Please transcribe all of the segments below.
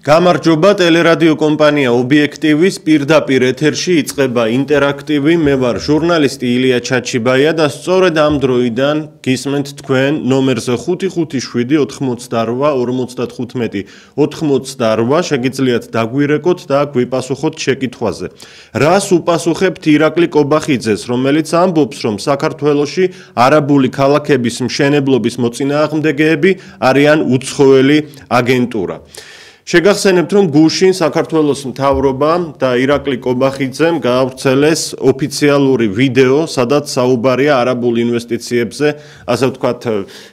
გამარჯობა, ტელერადიო კომპანია ობიექტივის პირდაპირ ეთერში იწყება ინტერაქტივი. მე ვარ ჟურნალისტი ილია ჩაჩიბაია და სწორედ ამ დროიდან გისმენთ თქვენ ნომერზე 557 88 55 88 შეგიძლიათ დაგვირეკოთ და გვიპასუხოთ შეკითხვაზე. რას უპასუხებთ ირაკლი კობახიძეს, რომელიც ამბობს, რომ საქართველოში არაბული ქალაქების მშენებლობის მოწინააღმდეგეები არიან უცხოელი აგენტურა. შეგახსენებთ, რომ გუშინ საქართველოს მთავრობამ და ირაკლი კობახიძემ გაავრცელეს ოფიციალური ვიდეო, სადაც საუბარია არაბულ ინვესტიციებზე, ასე ვთქვათ,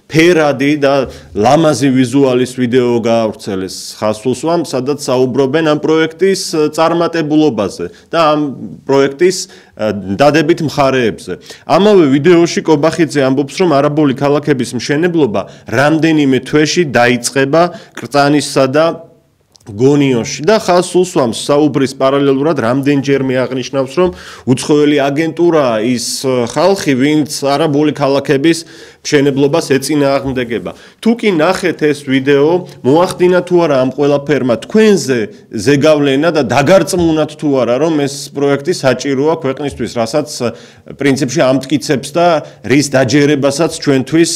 ფერადი და ლამაზი ვიზუალის ვიდეო გაავრცელეს ხასუსვამ, სადაც საუბრობენ ამ პროექტის წარმატებულობაზე და ამ პროექტის დადებით მხარეებზე. ამავე ვიდეოში კობახიძე ამბობს, რომ არაბული ქალაქების მშენებლობა რამდენიმე თვეში დაიწყება კრწანისსა და გონიოში და ხალხს უსვამს საუბრის პარალელურად რამდენჯერმე აღნიშნავს, რომ უცხოელი აგენტურაა ის ხალხი, ვინც არაბული ქალაქების მშენებლობას ეწინააღმდეგება. თუ კი ნახეთ ეს ვიდეო, მოახდინა თუ არა ამ ყველაფერმა თქვენზე ზეგავლენა და დაგარწმუნათ თუ არა, რომ ეს პროექტი საჭიროა ქვეყნისთვის, რასაც პრინციპში ამტკიცებს და რის დაჯერებასაც ჩვენთვის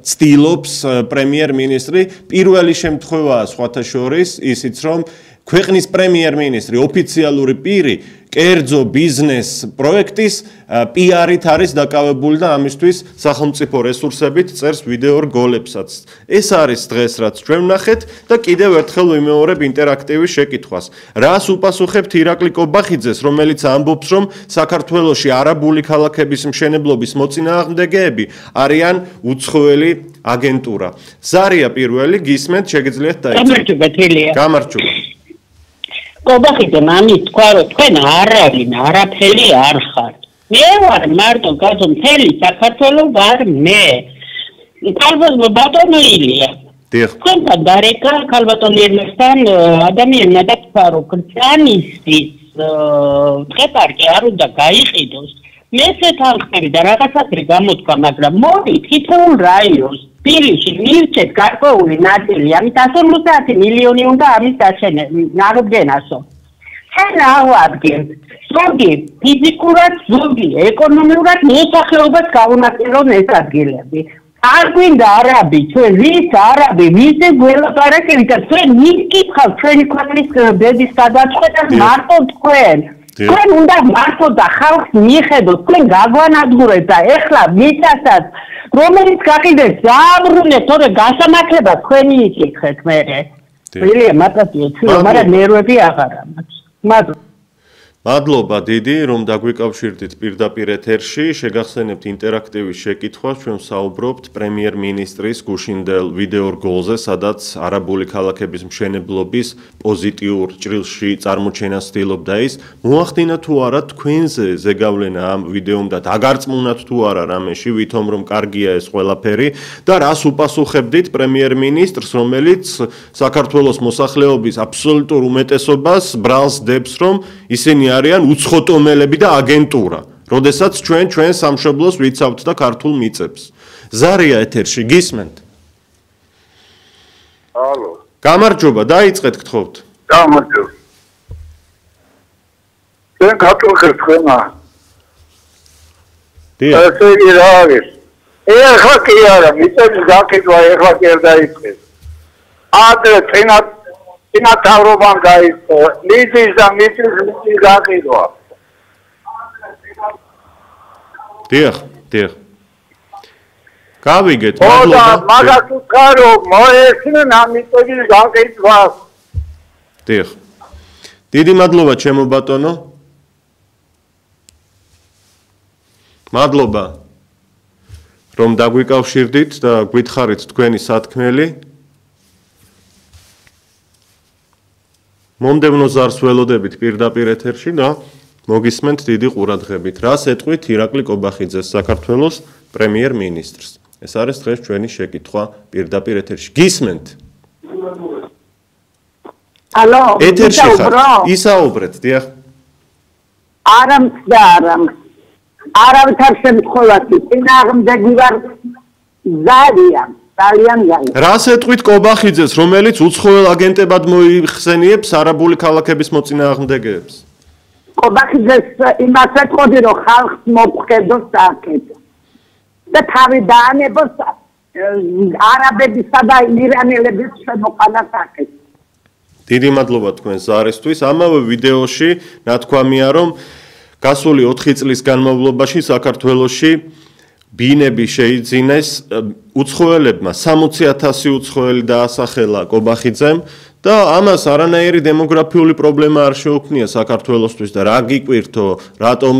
ცდილობს პრემიერ-მინისტრი. პირველი შემთხვევაა სხვათა შორის ისიც, რომ ქვეყნის პრემიერ-მინისტრი, ოფიციალური პირი, კერძო ბიზნეს პროექტის PR-ით არის დაკავებული და ამისთვის სახელმწიფო რესურსებით წერს ვიდეო რგოლებსაც. ეს არის დღეს, რაც ჩვენ ვნახეთ და კიდევ ერთხელ ვიმეორებ ინტერაქტივი შეკითხვას. რას უპასუხებთ ირაკლი კობახიძეს, რომელიც ამბობს, რომ საქართველოში არაბული ქალაქების მშენებლობის მოწინააღმდეგეები არიან უცხოელი აგენტურა. ზარია პირველი, გისმენთ, შეგიძლიათ დაიწყოთ. გამარჯობა. კობახიძე მამის თქვა, რომ თქვენ არავინ არაფერი არ ხართ. მე ვარ მარტო კაცო, მთელი საქართველო ვარ მე. ქალბატონო ბატონო ილია. თქვენთან დარეკა ქალბატონი ერნესთან ადამიანმა და თქვა, რომ კრწანისის ტყეპარკი არ უნდა გაიყიდოს. მე შეთანხმები და რაღაცასრი გამოთქვა, მაგრამ მოდი თითოეულ რაიონს პირში მივცეთ გარკვეული ნაწილი, ამით 150 მილიონი უნდა ამის აღდგენასო. ჩვენ ავადგინთ ზოგი ფიზიკურად, ზოგი ეკონომიურად მოსახლეობას გაუნაწილონ ეს ადგილები. არ გვინდა არაბი, ჩვენ ვის არაბი, ვისი გველაპარაკებით და ჩვენ მიკითხავთ ჩვენი ქვეყნის ბედის გადაწყვეტას მარტო თქვენ. თქვენ უნდა მარტო და ხალხს მიხედოთ, თქვენ გაგვანადგურეთ და ეხლა მიწასაც რომელიც გაყიდეთ დააბრუნეთ, თორე გასამართლება თქვენი იკითხეთ მერე. ილია მარტივია, მაგრამ ნერვები აღარა მაქვს. მადლობა დიდი, რომ დაგვიკავშირდით პირდაპირ ეთერში. შეგახსენებთ ინტერაქტივი შეკითხვა, ჩვენ საუბრობთ პრემიერ-მინისტრის გუშინდელ ვიდეო რგოლზე, სადაც არაბული ქალაქების მშენებლობის პოზიტიურ ჭრილში წარმოჩენას ცდილობდა ის. მოახდინა თუ არა თქვენზე ზეგავლენა ამ ვიდეომ და დაგარწმუნათ თუ არა რამეში, ვითომ რომ კარგია ეს ყველაფერი და რას უპასუხებდით პრემიერ-მინისტრს, რომელიც საქართველოს მოსახლეობის აბსოლუტურ უმეტესობას ბრალს დებს, რომ ისინი არიან უცხოტომელები და აგენტურა, როდესაც ჩვენ სამშობლოს ვიცავთ და ქართულ მიწებს. ზარია ეთერში, გისმენთ? ალო. გამარჯობა, დაიწყეთ გთხოვთ. გამარჯობა. ჩვენ გაკეთეთ ხმა. ესე იგი რა არის? ეხლა კი არა, მიწების გაკეთვა ეხლა კი არ დაიწყეს. ადრე წინა თავრობამ გაიწყო ლიზის და მიწის გაყიდვა. დიახ. გავიგეთ, მადლობა. მაგას უთხარ, რომ მოესმენ ამ მიწების გაყიდვას. დიახ. დიდი მადლობა, ჩემო ბატონო. მადლობა, რომ დაგვიკავშირდით და გითხარით თქვენი სათქმელი. მომდევნო ზარს ველოდებით პირდაპირ ეთერში და მოგისმენთ დიდი ყურადღებით. რას ეტყვით ირაკლი კობახიძეს, საქართველოს პრემიერ-მინისტრს? ეს არის დღეს ჩვენი შეკითხვა პირდაპირ ეთერში. გისმენთ? ალო, ეთერში ხართ? ისაუბრეთ, დიახ. არავითარ შემთხვევაში წინააღმდეგი ვარ ზარია. ძალიან გაიგო. რას ეტყვით კობახიძეს, რომელიც უცხოელ აგენტებად მოიხსენიებს არაბული ქალაქების მოწინააღმდეგეებს? კობახიძეს იმას ეტყოდი, რომ ხალხს მოგხედოს აქეთ. და თავი დაანებოს არაბებისა და ირანელების შემოყანას აქეთ. დიდი მადლობა თქვენ ზარისთვის. ამავე ვიდეოში ნათქვამია, რომ გასული 4 წლის განმავლობაში საქართველოში ბინები შეიძინეს უცხოელებმა 60,000 უცხოელი დაასახელა კობახიძემ და ამას არანაირი დემოგრაფიული პრობლემა არ შეუქმნია საქართველოსთვის და რა გიკვირთო, რატომ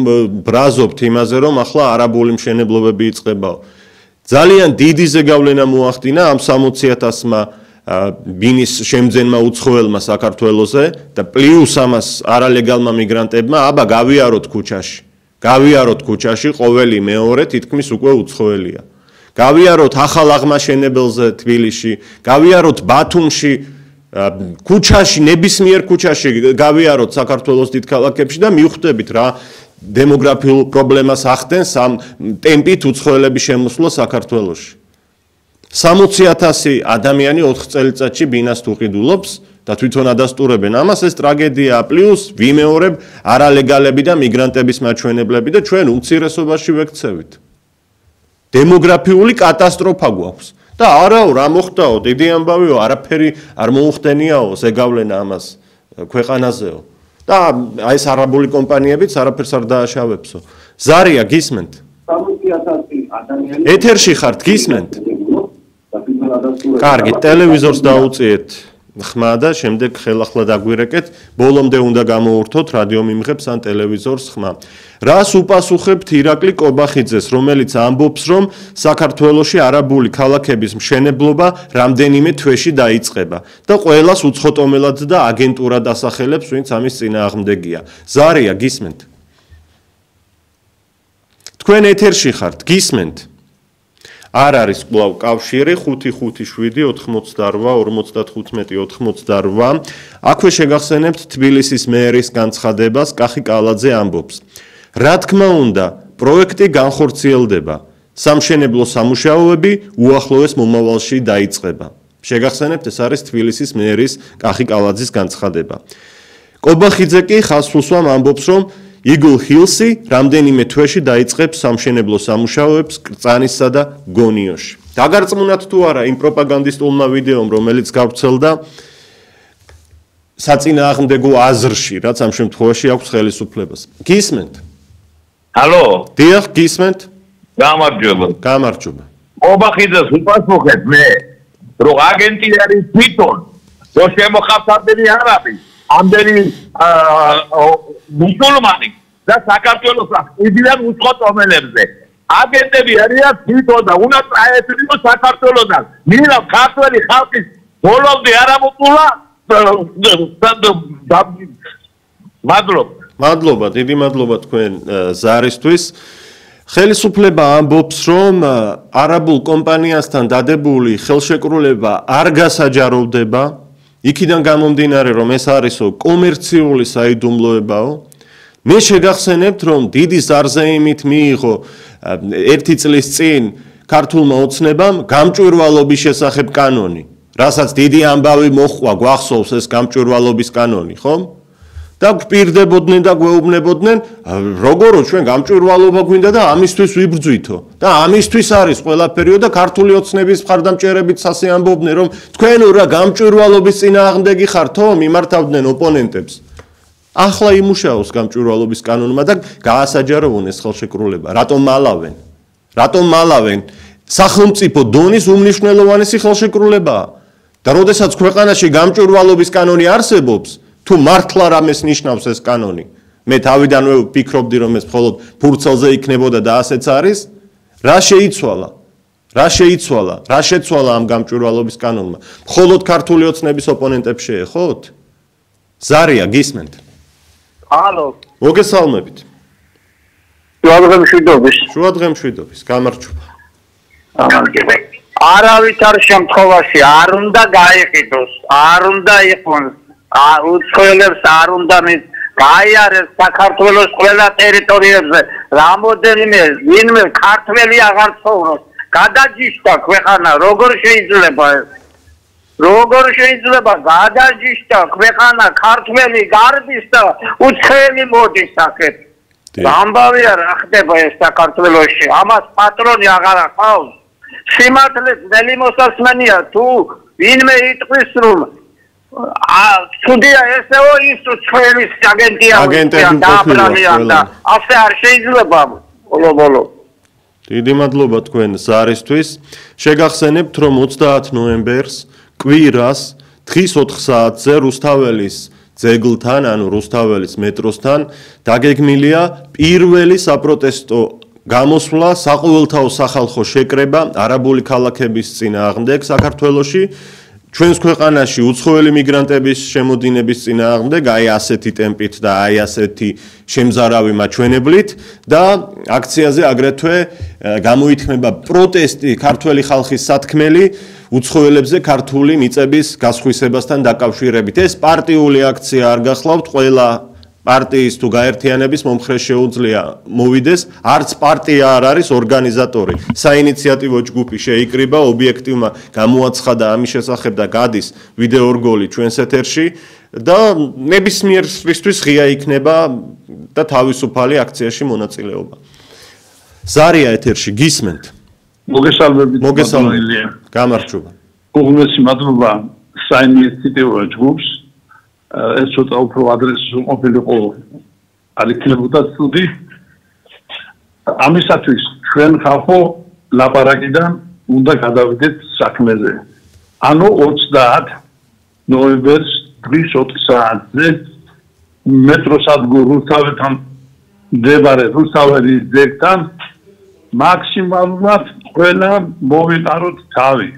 ბრაზობთ იმაზე, რომ ახლა არაბული მშენებლობები იწყებაო. ძალიან დიდი ზეგავლენა მოახდინა ამ 60,000-მა ბინის შემძენმა უცხოელმა საქართველოზე და პლუს ამას არალეგალმა მიგრანტებმა, აბა გავიაროთ ქუჩაში. გავიაროთ ქუჩაში, ყოველი მეორე თითქმის უკვე უცხოელია. გავიაროთ ახალ აღმაშენებელზე თბილისში, გავიაროთ ბათუმში, ქუჩაში, ნებისმიერ ქუჩაში გავიაროთ საქართველოს დიდ ქალაქებში და მივხვდებით რა დემოგრაფიულ პრობლემას ახდენს ამ ტემპით უცხოელების შემოსვლა საქართველოში. 60,000 ადამიანი 4 წელიწადში ბინას თუყიდულობს და თვითონ ადასტურებენ ამას, ეს ტრაგედია პლუს ვიმეორებ არალეგალები და მიგრანტების მაჩვენებლები და ჩვენ უმცირესობაში ვექცევით. დემოგრაფიული კატასტროფა გვაქვს. და არაო რა მოხდაო, დიდი ამბავიო, არაფერი არ მოუხდენიაო, ზეგავლენა ამას ქვეყანაზეო. და აი ეს არაბული კომპანიებიც არაფერს არ დააშავებსო. ზარია გისმენთ? 60,000 ადამიანი ეთერში ხართ, გისმენთ? კარგი, ტელევიზორს დაუწიეთ ხმა და შემდეგ ხელახლა დაგვირეკეთ, ბოლომდე უნდა გამოურთოთ რადიო მიმღებს ან ტელევიზორს ხმა. რას უპასუხებთ ირაკლი კობახიძეს, რომელიც ამბობს, რომ საქართველოში არაბული ქალაქების მშენებლობა რამდენიმე თვეში დაიწყება და ყველას უცხოტომელად და აგენტურად ასახელებს, ვინც ამის წინააღმდეგია. ზარია, გისმენთ? თქვენ ეთერში ხართ, გისმენთ? არ არის კვლავ კავშირი 557-88-55-88. აქვე შეგახსენებთ თბილისის მერის განცხადებას, კახი კალაძე ამბობს. რა თქმა უნდა, პროექტი განხორციელდება. სამშენებლო სამუშაოები უახლოეს მომავალში დაიწყება. შეგახსენებთ, ეს არის თბილისის მერის კახი კალაძის განცხადება. კობახიძე კი ხაზსუსვამ ამბობს, რომ Eagle Hills-ი რამდენიმე თვეში დაიწყებს სამშენებლო სამუშაოებს კრწანისსა და გონიოში. დაგარწმუნათ თუ არა იმ პროპაგანდისტულმა ვიდეომ, რომელიც გავრცელდა საწინააღმდეგო აზრში, რაც ამ შემთხვევაში აქვს ხელისუფლებას. გისმენთ? Halo. დიახ, გისმენთ? გამარჯობა. გამარჯობა. კობახიძეს უპასუხეთ მე, რომ აგენტი არის თვითონ, რომ შემოხავს ამდენი არაბი, ამდენი მუსულმანი და საქართველოს იდიან უცხოტომელებზე. აგენტები არიან თვითონ და უნდა წაეწიოს საქართველოსთან. მინდა ქართველი ხალხის ბოლომდე არ ამოწულა. მადლობა, დიდი მადლობა თქვენ ზარისთვის. ხელისუფლება ამბობს, რომ არაბულ კომპანიასთან დადებული ხელშეკრულება არ გასაჯაროვდება. იქიდან გამომდინარე, რომ ეს არისო კომერციული საიდუმლოებაო. მე შეგახსენებთ, რომ დიდი ზარზეიმით მიიღო 1 წლის წინ ქართულმა ოცნებამ გამჭვირვალობის შესახებ კანონი, რასაც დიდი ამბავი მოჰყვა, გვახსოვს ეს გამჭვირვალობის კანონი, ხომ? და გვპირდებოდნენ და გვეუბნებოდნენ, როგორო ჩვენ გამჭვირვალობა გვინდა და ამისთვის ვიბრძვითო. და ამისთვის არის ყველაფერიო და ქართული ოცნების მხარდამჭერებით ასე ამბობდნენ, რომ თქვენ რა გამჭვირვალობის წინააღმდეგი ხართო, მიმართავდნენ ოპონენტებს. ახლა იმუშაოს გამჭვირვალობის კანონმა და გაასაჯაროვონ ეს ხელშეკრულება. რატომ მალავენ? რატომ მალავენ? სახელმწიფო დონის უმნიშვნელოვანესი ხელშეკრულებაა. და როდესაც ქვეყანაში გამჭვირვალობის კანონი არსებობს, თუ მართლა რამეს ნიშნავს ეს კანონი, მე თავიდანვე ვფიქრობდი, რომ ეს მხოლოდ ფურცელზე იქნებოდა და ასეც არის, რა შეიცვალა? რა შეიცვალა? რა შეცვალა ამ გამჭვირვალობის კანონმა? მხოლოდ ქართული ოცნების ოპონენტებს შეეხოთ? ზარია, გისმენთ? Halo. მოგესალმებით. შუადღემშვიდობის, გამარჯობა. არავითარ შემთხვევაში არ უნდა გაიყიდოს, არ უნდა იყოს უცხოელებს არ უნდა გაიარეს საქართველოს ყველა ტერიტორიებზე რამოდენიმე ვინმე ქართველი აღარ ცხოვრობს გადაჯიშდა ქვეყანა, როგორ შეიძლება ეს? როგორ შეიძლება გადაჯიშდა ქვეყანა ქართველი გარბის და უცხოელი მოდის აქეთ? ამბავია რა ხდება ეს საქართველოში? ამას პატრონი აღარ ახავს. სიმართლე ძნელი მოსასმენია თუ ვინმე იტყვის რომ ცუდია ესეო ის ჩვენის აგენტია და ასე არ შეიძლება ბოლო. დიდი მადლობა თქვენ ზარისთვის. შეგახსენებთ რომ 30 ნოემბერს კვირას დღის 4 საათზე რუსთაველის ძეგლთან, ანუ რუსთაველის მეტროსთან დაგეგმილია პირველი საპროტესტო გამოსვლა საყოველთაო სახალხო შეკრება არაბული ქალაქების წინააღმდეგ საქართველოში. ჩვენს ქვეყანაში უცხოელი მიგრანტების შემოდინების წინააღმდეგ აი ასეთი ტემპით და აი ასეთი შემზარავი მაჩვენებლით და აქციაზე აგრეთვე გამოითქმება პროტესტი ქართველი ხალხის სათქმელი უცხოელებზე ქართული მიწების გასხვისებასთან დაკავშირებით. ეს პარტიული აქცია არ გახლავთ, ყველა პარტიის თუ გაერთიანების მომხრე შეუძლია მოვიდეს, არც პარტია არ არის ორგანიზატორი. საინიციატივო ჯგუფი შეიკრიბა, ობიექტივმა გამოაცხადა ამის შესახებ და გადის ვიდეო რგოლი ჩვენს ეთერში და ნებისმიერისთვის ღია იქნება და თავისუფალი აქციაში მონაწილეობა. ზარია ეთერში გისმენთ. მოგესალმებით. გამარჯობა. უღმესი მადლობა საინიციატივო ჯგუფს. ეს ცოტა უფრო ადრესზე ყოფილიყო არ იქნებოდა ცუდი. ამისათვის ჩვენ ხალხო ლაპარაკიდან უნდა გადავიდეთ საქმეზე. ანუ 30 ნოემბერს დღის 4 საათზე მეტროსადგურ რუსთაველთან მდებარე რუსთაველის ძეგლთან მაქსიმალურად ყველა მოვიტაროთ თავი.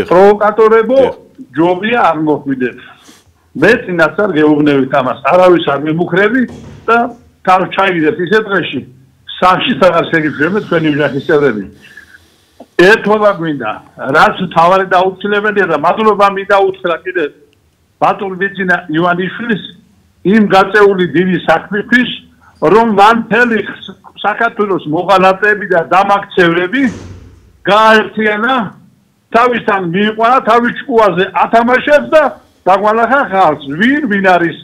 პროვოკატორებო ჯობია არ მოხვიდეთ. მე წინასწარ გეუბნებით ამას, არავის არ მემუქრები და თავს ჩაიგდეთ ისე დღეში, სახში სადაც შეგიძებთ თქვენი ოჯახის წევრები. ერთობა გვინდა, რაც თავარი დაუცლებელია და მადლობა მინდა უთხრა კიდე ბატონ ბიძინა ივანიშვილის იმ გაწეული დიდი საქმისთვის, რომ მან მთელი საქართველოს მოღალატეები და დამაქცევრები გააერთიანა, თავისთან მიიყვანა, თავის ჭკუაზე ათამაშებს და დაგვალახა ხალხს, ვინ არის.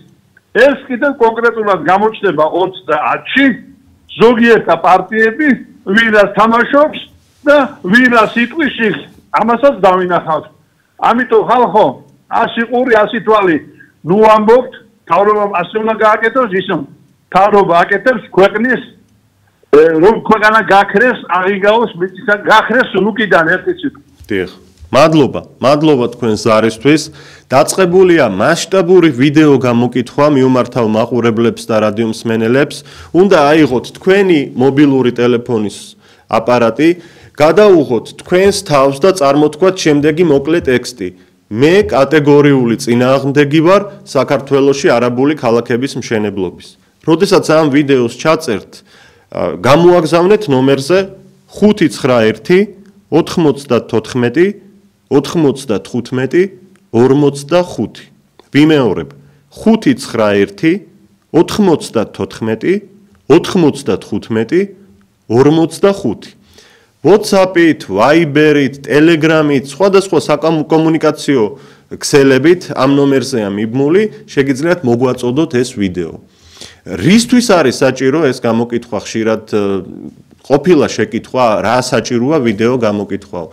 ეს კიდევ კონკრეტულად გამოჩნდება 30-ში, ზოგიერთი პარტიები, ვინას თამაშობს და ვინას იტყვის შიგ, ამასაც დავინახავთ. ამიტომ ხალხო, 100 ყური, 100 თვალი, ნუ ამბობთ, თავრობამ ასე უნდა გააკეთოს, ისო თავრობა აკეთებს ქვეყნის რომ ქვეყანა გაქრეს, აღიგაოს მიწისა გაქრეს ლუკიდან ერთი სიტყვა. დიახ. მადლობა თქვენ ზარისთვის. დაწყებულია მასშტაბური ვიდეო გამოკითხვა მიუმართავ მაყურებლებს და რადიომსმენელებს. უნდა აიღოთ თქვენი მობილური ტელეფონის აპარატი, გადაუღოთ თქვენს თავს და წარმოთქვათ შემდეგი მოკლე ტექსტი. მე კატეგორიული წინააღმდეგი ვარ საქართველოში არაბული ქალაქების მშენებლობის. როდესაც ამ ვიდეოს ჩაწერთ, გამოაგზავნეთ ნომერზე 591 94 95 45. ვიმეორებ 591 94 95 45. WhatsApp-ით, Viber-ით, Telegram-ით, სხვადასხვა საკომუნიკაციო ქსელებით ამ ნომერზეა მიბმული, შეგიძლიათ მოგვაწოდოთ ეს ვიდეო. რისთვის არის საჭირო ეს გამოკითხვა ხშირად ყოფილა შეკითხვა, რა საჭიროა ვიდეო გამოკითხვაო.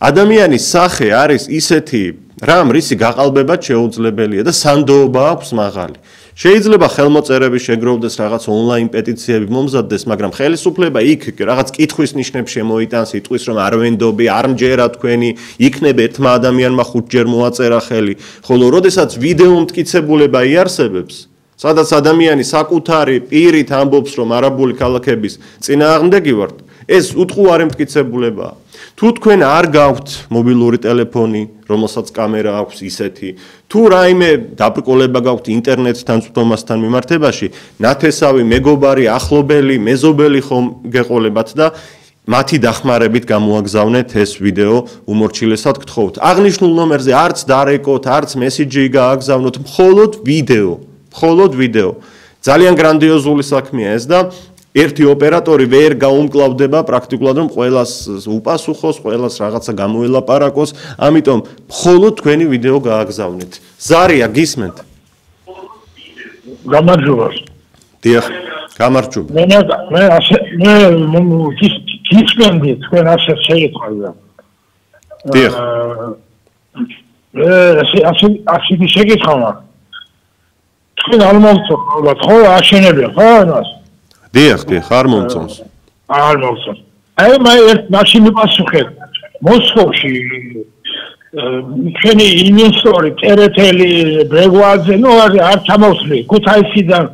ადამიანის სახე არის ისეთი რამ, რისი გაყალბებაც შეუძლებელია და სანდოობა აქვს მაღალი. შეიძლება ხელმოწერები შეგროვდეს, რაღაც ონლაინ პეტიციები მომზადდეს, მაგრამ ხელისუფლება იქ რაღაც კითხვის ნიშნებს შემოიტანს, იტყვის რომ არ ვენდობი, არ მჯერა თქვენი, იქნებ ერთმა ადამიანმა 5 ჯერ მოაწერა ხელი, ხოლო როდესაც ვიდეო მტკიცებულება იარსებებს, სადაც ადამიანი საკუთარი პირით ამბობს, რომ არაბული ქალაქების წინააღმდეგი ვართ, ეს უტყუარი მტკიცებულებაა. თუ თქვენ არ გაქვთ მობილური ტელეფონი, რომელსაც კამერა აქვს ისეთი, თუ რაიმე დაბრკოლება გაქვთ ინტერნეტთან წვდომასთან მიმართებაში, ნათესავი, მეგობარი, ახლობელი, მეზობელი ხომ გეყოლებათ და მათი დახმარებით გამოაგზავნეთ ეს ვიდეო, უმორჩილესად გთხოვთ. აღნიშნულ ნომერზე არც დარეკოთ, არც მესიჯი გააგზავნოთ, მხოლოდ ვიდეო. ძალიან გრანდიოზული საქმეა ეს და ერთი ოპერატორი ვერ გაუმკლავდება პრაქტიკულად რომ ყველას უპასუხოს, ყველას რაღაცა გამოელაპარაკოს, ამიტომ მხოლოდ თქვენი ვიდეო გააგზავნეთ. ზარია გისმენთ? გამარჯობა. დიახ, გამარჯობა. მე გისმენდი თქვენ ასე შეიტყვა. დიახ. ასე შეგეცხოვა. თქვენ არ მომწონთ, ალბათ ხო აშენებენ, ხო ამას? დიახ, არ მომწონს. არ მომწონს. აი მე მაშინ მიპასუხეთ. მოსკოვში ჩვენი ინვესტორი ტერეთელი ბრეგვაძე, ნუ არ ჩამოსვლი, ქუთაისიდან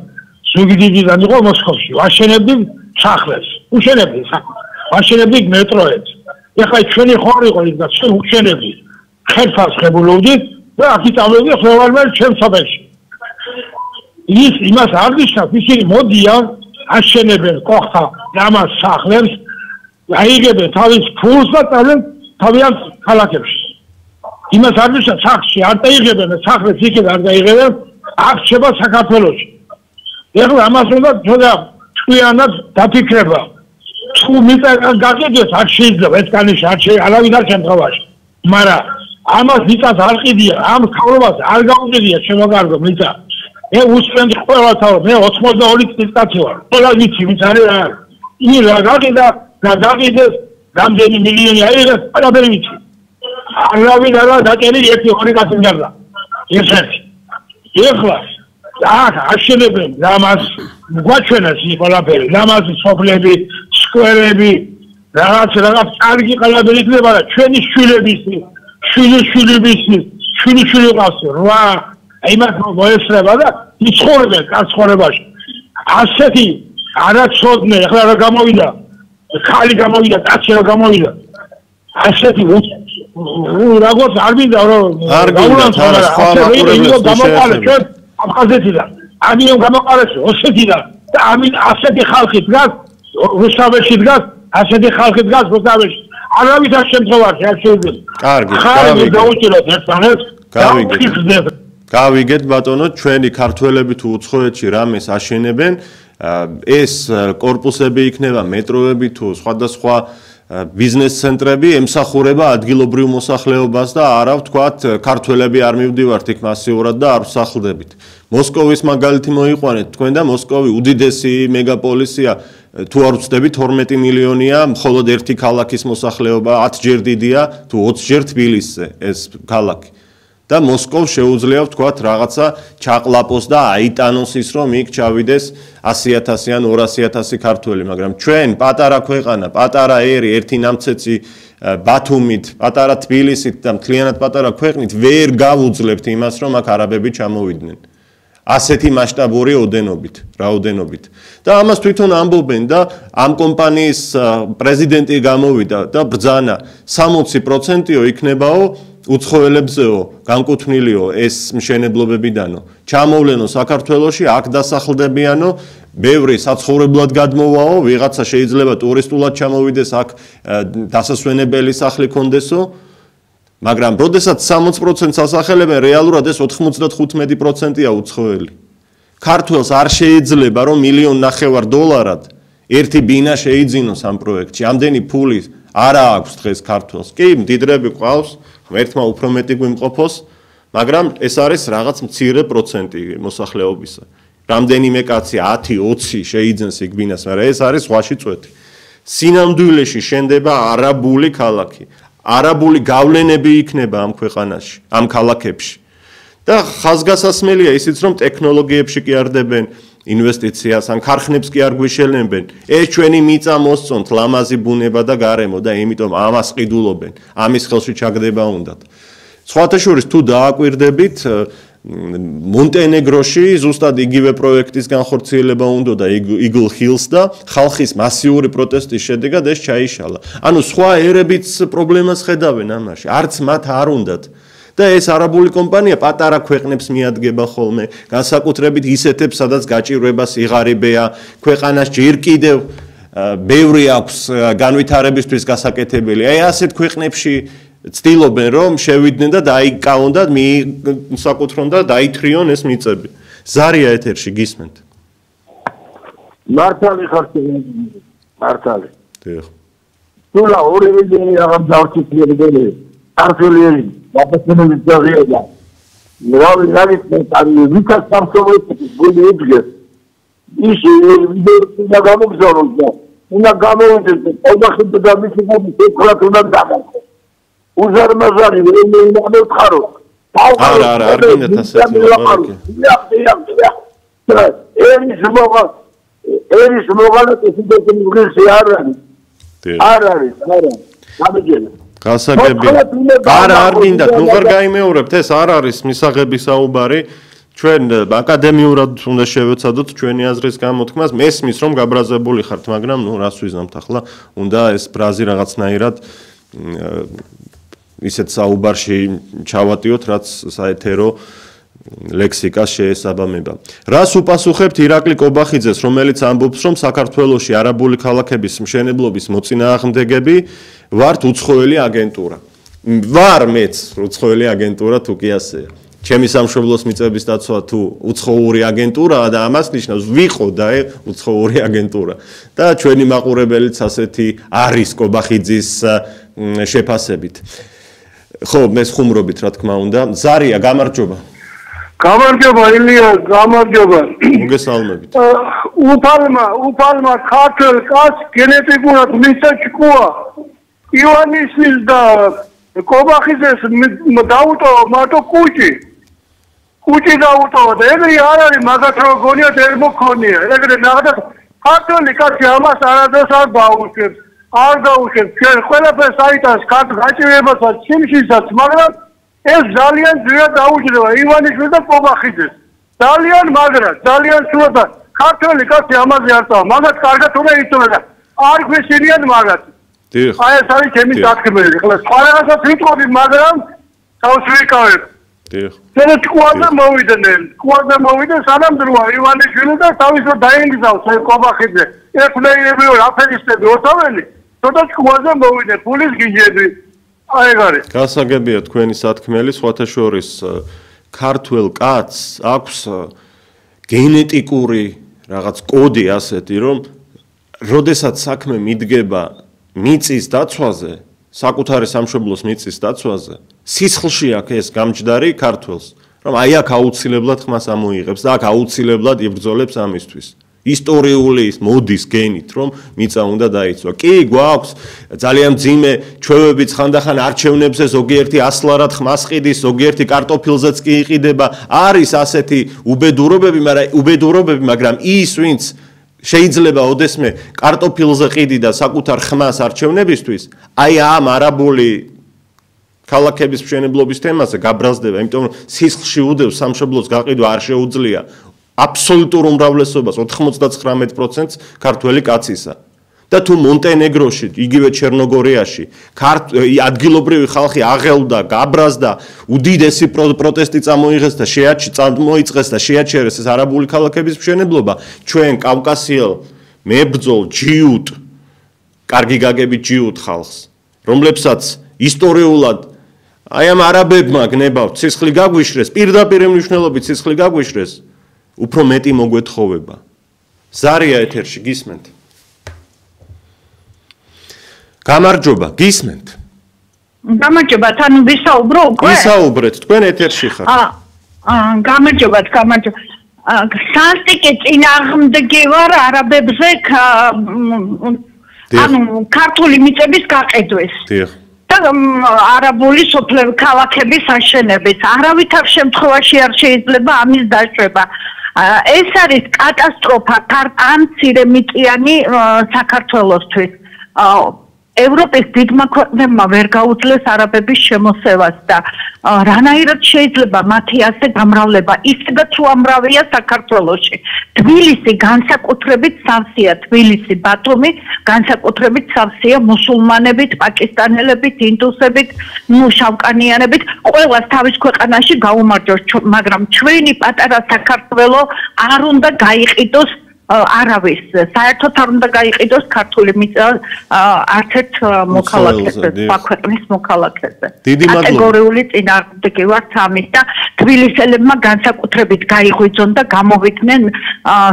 ზუგდიდიდან იყო მოსკოვში. ვაშენებდი სახლებს. უშენებდი სახლებს. ვაშენებდი მეტროებს. ეხლა ჩვენი ხარ იყო ის და ჩვენ უშენებდი. ხელფას ხებულობდით და აკიტავებდი ხელმარმელ ჩემს სოფელში. ის იმას არ ნიშნავს, ისინი მოდიან აშენებენ კოხთა ამას სახლებს, აიღებენ თავის ფულს და წავენ თავიანთ ქალაქებში. იმას არ ნიშნავს, სახლში არ დაიღებენ სახლებს, იქიდან არ დაიღებენ, აქ შეება საქართველოში. ეხლა ამას უნდა ცოტა ჭკვიანად დაფიქრება. თუ მიწა გაგებდეს არ შეიძლება ეს კანიში არ შეიძლება არავინ არ შემთხვევაში. მაგრამ ამას მიწას არ ყიდია, ამ ხალხობას არ გაუყიდია შემოგარგო მიწა. მე უსწრენდი ყველათავ, მე 82 წლის კაცი ვარ. ყველა ვიცი ვინც არის რა. ი რა გაგიდა, რა გაგიდეს, რამდენი მილიონი აიღეს, ყველაფერი ვიცი. არავინ არა დაჭერილი 1-2 კაცი მგარდა. ერთ-ერთი. ეხლა აქ აშენებენ რამას გვაჩვენეს ის ყველაფერი, რამას სოფლები, სკვერები, რაღაც კარგი ყველაფერი იქნება და ჩვენი შვილებისი, შვილიშვილები ყავს 8 აი მას მოესწრება და იცხოვრებენ კაცხოვრებაში. ასეთი არაცოდნე, ახლა რა გამოვიდა, ხალი გამოვიდა, კაცი რა გამოვიდა. ასეთი როგორც არ მინდა რომ გამოყალეს აფხაზეთიდან, ამიტომ გამოყალეს ოსეთიდან და ამინ ასეთი ხალხი დგას რუსთავში დგას, ასეთი ხალხი დგას რუსთავში. არავის არ შემთხვევაში არ შეიძლება. კარგი, ხალი დაუჭიროთ ერთმანეთს. გავიგეთ ბატონო, ჩვენი ქართველები თუ უცხოეთში რამეს აშენებენ, ეს კორპუსები იქნება, მეტროები თუ სხვადასხვა ბიზნეს ცენტრები ემსახურება ადგილობრივ მოსახლეობას და არა ვთქვათ ქართველები არ მივდივართ იქ მასიურად და არ ვსახლდებით. მოსკოვის მაგალითი მოიყვანეთ თქვენ და მოსკოვი უდიდესი მეგაპოლისია, თუ არ ვცდებით 12 მილიონია, მხოლოდ ერთი ქალაქის მოსახლეობა 10 ჯერ დიდია, თუ 20 ჯერ თბილისზე ეს ქალაქი. და მოსკოვს შეუძლია ვთქვათ რაღაცა ჩაყლაპოს და აიტანოს ის რომ იქ ჩავიდეს 100,000 ან 200,000 ქართველი, მაგრამ ჩვენ პატარა ქვეყანა, პატარა ერი, ერთი ნამცეცი ბათუმით, პატარა თბილისით და მთლიანად პატარა ქვეყნით ვერ გავუძლებთ იმას რომ აქ არაბები ჩამოვიდნენ. ასეთი მასშტაბური რაოდენობით. და ამას თვითონ ამბობენ და ამ კომპანიის პრეზიდენტი გამოვიდა და ბრძანა 60%-ო იქნებაო უცხოელებზეო, განკუთვნილიო ეს მშენებლობებიდანო. ჩამოვლენო საქართველოში, აქ დასახლდებიანო, ბევრი საცხოვრებლად გადმოვაო, ვიღაცა შეიძლება ტურისტულად ჩამოვიდეს, აქ დასასვენებელი სახლი კონდესო, მაგრამ როდესაც 60%-ს ასახელებენ, რეალურად ეს 95%-ია უცხოელი. ქართველს არ შეიძლება რომ $1.5 მილიონ ერთი ბინა შეიძინოს ამ პროექტში. ამდენი ფული არა აქვს დღეს ქართველს. კი, მდიდრები ყავს, ერთმა უფრო მეტი გვიმყოფოს, მაგრამ ეს არის რაღაც მცირე პროცენტი მოსახლეობისა. რამდენიმე კაცი 10-20 შეიძენს იქ ბინას, მაგრამ ეს არის ზღვაში წვეთი. სინამდვილეში შენდება არაბული ქალაქი. არაბული გავლენები იქნება ამ ქვეყანაში, ამ ქალაქებში. და ხაზგასასმელია ისიც რომ ტექნოლოგიებში კი არდებენ ინვესტიციას, ან ქარხნებს კი არ გვიშელნებენ. ეს ჩვენი მიწა მოსწონთ, ლამაზი ბუნება და გარემო და იმიტომ ამას ყიდულობენ. ამის ხელში ჩაგდება უნდათ. სხვათა შორის თუ დააკვირდებით, მონტენეგროში ზუსტად იგივე პროექტის განხორციელება უნდოდა Eagle Hills და ხალხის მასიური პროტესტის შედეგად ეს ჩაიშალა. ანუ სხვა ერებიც პრობლემას ხედავენ ამაში, არც მათ არ უნდათ. და ეს არაბული კომპანია პატარა ქვეყნებს მიადგება ხოლმე, განსაკუთრებით ისეთებს, სადაც გაჭირვება სიღარიბეა, ქვეყანას ჯერ კიდევ ბევრი აქვს განვითარებისთვის გასაკეთებელი. აი ასეთ ქვეყნებში ცდილობენ რომ შევიდნენ და დაიკავონ და საკუთრონ და დაითრიონ ეს მიწები. ზარია ეთერში გისმენთ. მართალი ხარ მართალი. დიახ. სულა 2 მილიონი აღარ დავწიფიებდები. არცელიერი დაფასებული ძაღლია. მრავალი ნალის ვიქას სამსოვეთი გული უდგეს. ის ვიდეო გამოგზავნოს და უნდა გამოვიდეს ოჯახი და მისი ფეხურად უნდა დაგაკეთო. უზარმაზარი ვერ მომხარო. არა, არ გინდათ ასეთი ლაპარაკი. ერის მოღალატე სიტუაციაში არ არის. არ არის. გამიგენა. გასაგები. არ გინდათ, ნუ ვერ გაიმეორებთ, ეს არ არის მისაღები საუბარი. ჩვენ აკადემიურად უნდა შევეცადოთ ჩვენი აზრის გამოთქმას. მესმის რომ გაბრაზებული ხართ, მაგრამ ნუ რას ვიზამთ ახლა, უნდა ეს ბრაზი რაღაცნაირად ისეთ საუბარში ჩავატიოთ, რაც საეთერო ლექსიკას შეესაბამება. რას უპასუხებთ ირაკლი კობახიძეს, რომელიც ამბობს, რომ საქართველოში არაბული ქალაქების მშენებლობის მოწინააღმდეგები ვართ უცხოელი აგენტურა. ვარ მეც უცხოელი აგენტურა თუ კი ასეა. ჩემი სამშობლოს მიწების დაცვა თუ უცხოური აგენტურაა და ამას ნიშნავს ვიყო და უცხოური აგენტურა. და ჩვენი მაყურებელიც ასეთი არის კობახიძის შეფასებით. ხო, მე ხუმრობით რა თქმა უნდა. ზარია, გამარჯობა. გამარჯობა ილია, გამარჯობა. მოგესალმებით. უფალმა ქართულ კაცს გენეტიკურად მისაჭკუა. ივანიშვილს და კობახიძეს დაუტოვა მარტო კუჭი. კუჭი დაუტოვა და ეგრე არ არის მაგათ რო გონიათ ერთ მოქონია. ეგრე ნახეთ ქართული კაცი ამას არადოს არ გაუშვებს. არ გაუშვებს. ჩვენ ყველაფერს აიტანს ქართ გაჭირებასაც, სიმშისაც, მაგრამ ეს ძალიან ძლიერ დაუჭირდება ივანიშვილს და კობახიძეს. ძალიან სულადა ქართული კაცი ამაზე არ წავა. მაგათ კარგად უნდა იწონა და არ გვესინიან მაგათ. დიახ. აი ეს არის ჩემი დათქმელი. ახლა სხვა რაღაცას ვიტყოდი, მაგრამ თავს ვიკავებ. დიახ. ეს თქუაზე მოვიდნენ, სანამ დროა ივანიშვილი და თავის რო დაინგზავს კობახიძე. ერთნაირები რაფერისტები ოთაველი, თორე თქუაზე მოვიდნენ, ფულის გიჟები. აი ეგ არის. გასაგებია თქვენი სათქმელი, სხვათა შორის ქართველ კაცს აქვს გენეტიკური რაღაც კოდი ასეთი, რომ როდესაც საქმე მიდგება მიწის დაცვაზე, საკუთარი სამშობლოს მიწის დაცვაზე, სისხლში აქვს ეს გამჯდარი ქართველს, რომ აი აქ აუცილებლად ხმას ამოიღებს და აქ აუცილებლად იბრძოლებს ამისთვის. ისტორიული მოდის გენით, რომ მიწა უნდა დაიცვა. კი, გვაქვს ძალიან მძიმე ჩვევებიც ხანდახან არჩევნებზე ზოგიერთი ასლარად ხმას ყიდის, ზოგიერთი კარტოფილზეც კი იყიდება. არის ასეთი უბედურობები, მაგრამ ის, ვინც შეიძლება ოდესმე კარტოფილზე ყიდი და საკუთარ ხმას არჩევნებისთვის, აი ამ არაბული ქალაქების მშენებლობის თემაზე გაბრაზდება, იმიტომ რომ სისხლში უდევს სამშობლოს გაყიდვა არ შეუძლია. აბსოლუტურ უმრავლესობას 99% ქართველი კაცისა. და თუ მონტენეგროში, იგივე ჩერნოგორიაში, ადგილობრივი ხალხი აღელდა, გაბრაზდა, უდიდესი პროტესტი წამოიღეს და მოიწყეს და შეაჩერეს ეს არაბული ქალაქების მშენებლობა, ჩვენ კავკასიელ მებრძოლ ჯიუტ, კარგი გაგებით ჯიუტ ხალხს, რომლებსაც ისტორიულად აი ამ არაბებმა გნებავთ, სისხლი გაგვიშრეს, პირდაპირ მნიშვნელობით სისხლი გაგვიშრეს, უფრო მეტი მოგვეთხოვება. ზარია ეთერში გისმენთ? გამარჯობა, გისმენთ? გამარჯობა, თან ვისაუბრო უკვე? ვისაუბრეთ, თქვენ ეთერში ხართ. გამარჯობა. სასტიკი წინააღმდეგი ვარ არაბებზე, ანუ ქართული მიწების გაყიდვის. დიახ. და არაბული სოფლები ქალაქების აშენების. არავითარ შემთხვევაში არ შეიძლება ამის დაშვება. ეს არის კატასტროფა ამ მცირე მიწიანი საქართველოსთვის. ევროპის დიდმა ქვეყნებმა ვერ გაუძლეს არაბების შემოსევას და რანაირად შეიძლება მათი ასე გამრავლება, ისედაც უამრავია საქართველოში. თბილისი განსაკუთრებით სავსეა, თბილისი, ბათუმი განსაკუთრებით სავსეა მუსულმანებით, პაკისტანელებით, ინდუსებით, შავკანიანებით, ყველას თავის ქვეყანაში გაუმარჯოს, მაგრამ ჩვენი პატარა საქართველო არ უნდა გაიყიდოს არავის საერთოდ არ უნდა გაიყიდოს ქართული მიწა არც ერთ მოქალაქეზე, სხვა ქვეყნის მოქალაქეზე. კატეგორიული წინააღმდეგი ვართ ამის და თბილისელებმა განსაკუთრებით გაიღვიძონ და გამოვიდნენ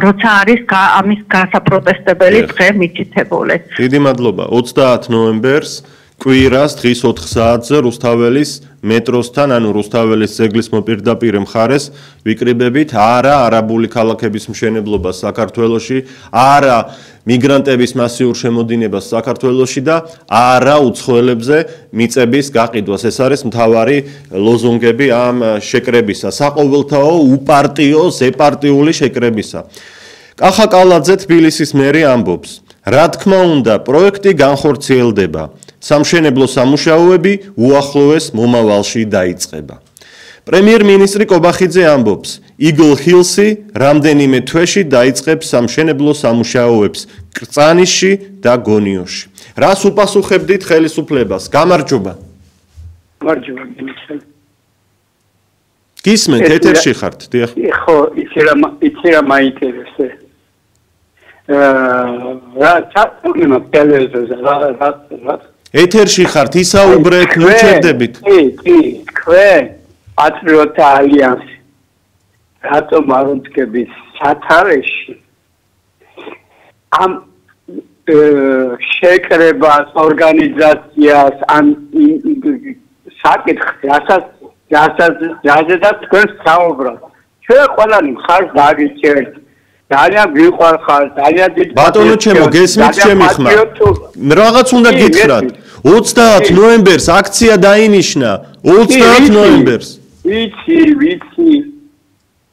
როცა არის ამის გასაპროტესტებელი დღე მითითებული. დიდი მადლობა. 30 ნოემბერს კვირას დღის 4 საათზე რუსთაველის მეტროსთან, ანუ რუსთაველის ძეგლის მოპირდაპირე მხარეს ვიკრიბებით არა არაბული ქალაქების მშენებლობას საქართველოში, არა მიგრანტების მასიურ შემოდინებას საქართველოში და არა უცხოელებზე მიწების გაყიდვას. ეს არის მთავარი ლოზუნგები ამ შეკრებისა, საყოველთაო, უპარტიო, ზეპარტიული შეკრებისა. კახა კალაძე თბილისის მერი ამბობს: რა თქმა უნდა, პროექტი განხორციელდება. სამშენებლო სამუშაოები უახლოეს მომავალში დაიწყება. პრემიერ-მინისტრი კობახიძე ამბობს: იგლ ჰილსი რამდენიმე თვეში დაიწყებს სამშენებლო სამუშაოებს კრწანისში და გონიოში. რას უპასუხებდით ხელისუფლებას? გამარჯობა. გამარჯობა. გისმენთ, ეთერში ხართ, დიახ. ხო, იცი რა მაინტერესე. რა ჩატურიმა ტელევიზორზე რა ეთერში ხართ, ისაუბრეთ, მოჩერდებით. კი, თქვენ პატრიოტთა ალიანსი. რატომ არ უძგებით სათარეში ამ შეკრებას, ორგანიზაციას, ან საკითხს, რასაც თქვენ საუბრობთ. ჩვენ ყველანი მხარს დაგიჭერთ. ძალიან გვიყვარხარ, ძალიან დიდი ბატონო ჩემო, გესმით ჩემი ხმა. რაღაც უნდა გითხრათ. 30 ნოემბერს აქცია დაინიშნა. 30 ნოემბერს.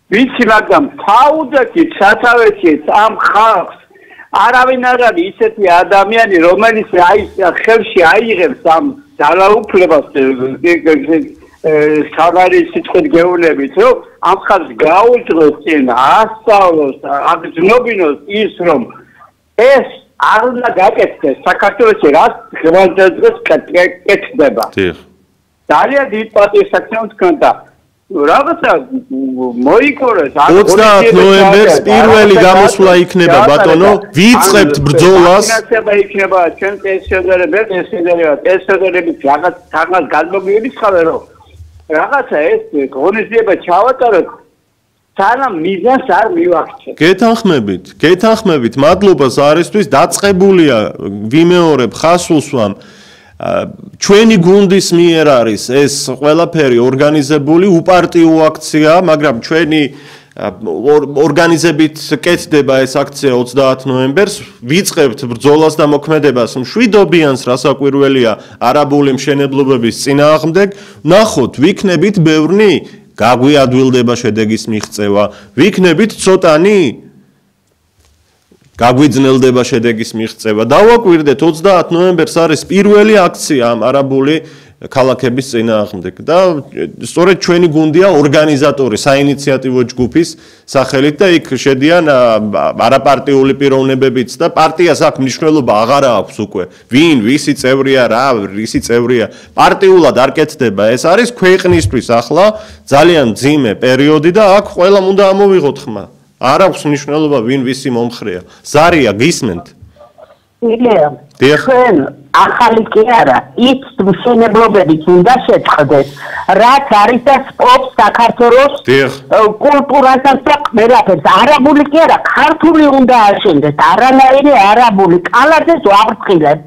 ვიცი, მაგრამ თავდაკით სათავეშიც ამ ხალხს არავინ არ არის ისეთი ადამიანი, რომელიც ხელში აიღებს ამ ძალაუფლებას საგარი სიტყვით გეუბნებით, რომ ამ ხალხს გაუძღოს წინ ასწავლოს, აგრძნობინოს ის, რომ ეს არ უნდა გაკეთდეს საქართველოში, რაც ხმადადღეს კეთდება. ძალიან დიდ პატივსაცემს ჰქონდა. რაღაცა მოიკორეს 30 ნოემბერს პირველი გამოსვლა იქნება ბატონო, ვიწყებთ ბრძოლას. იქნება ჩვენ წესრიგებით რაღაც გადმოგვიების ხალე რომ რაღაცა ეს ღონისძიება ჩავატაროთ, სანამ მიზანს არ მივახცეთ. გეთანხმებით, მადლობა ზარისთვის, დაწყებულია, ვიმეორებ, ხასულსვამ. ჩვენი გუნდის მიერ არის ეს ყველაფერი ორგანიზებული, უპარტიო აქცია, მაგრამ ჩვენი ორგანიზებით კეთდება ეს აქცია 30 ნოემბერს. ვიწყებთ ბრძოლას და მოქმედებას მშვიდობიანს, რასაკვირველია, არაბული მშენებლობების წინააღმდეგ. ნახოთ, ვიქნებით ბევრნი, გაგვიადვილდება შედეგის მიღწევა, ვიქნებით ცოტანი, გაგვიძნელდება შედეგის მიღწევა. დავაკვირდეთ 30 ნოემბერს არის პირველი აქცია ამ არაბული ქალაქების წინააღმდეგ და სწორედ ჩვენი გუნდია ორგანიზატორი საინიციატივო ჯგუფის სახელით და იქ შედიან არაპარტიული პიროვნებებიც და პარტიას აქ მნიშვნელობა აღარ აქვს უკვე. ვინ, ვისი წევრია, რისი წევრია, პარტიულად არ კეთდება. ეს არის ქვეყნისთვის ახლა ძალიან მძიმე პერიოდი და აქ ყველამ უნდა ამოვიღოთ ხმა. არ აქვს მნიშვნელობა ვინ ვისი მომხრეა. ზარია, გისმენთ? ჩვენ ახალი კი არა, ის მშენებლობებით უნდა შეწყდეს, რაც არის და სპორტს საქართველოს კულტურასაც და ყველაფერს. არაბული კი არა, ქართული უნდა აშენდეს, არანაირი არაბული. კალაძეს ვაბრწყილებ.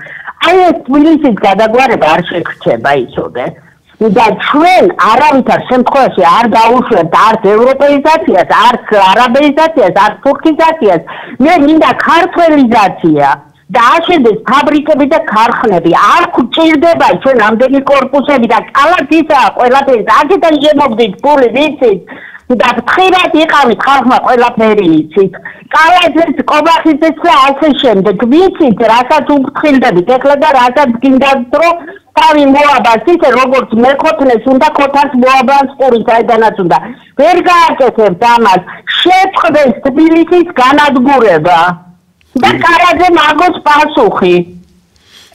აი ეს თბილისის გადაგვარება არ შეგრჩება იცოდე. და ჩვენ არავითარ შემთხვევაში არ დაუშვებთ არც ევროპეიზაციას, არც არაბეიზაციას, არც თურქიზაციას. მე მინდა ქართველიზაცია და აშენდეს ფაბრიკები და ქარხნები. არ გვჭირდება ჩვენ ამდენი კორპუსები და კალათისა ყველაფერი. აქედან შემოგდით ფული, ვიცით? და ხშირად იყავით ხალხმა ყველაფერი იცით. კალაძეს, კობახიძეს და ასე შემდეგ. ვიცით, რასაც უფრთხილდებით ეხლა და რასაც გინდათ, რომ თავი მოაბას ისე როგორც მეხოთნეს უნდა ქოთას მოაბას ყურის აიდანაც უნდა. ვერ გააკეთებთ ამას. შეწყდეს თბილისის განადგურება. და კალაძე მაგოს პასუხი.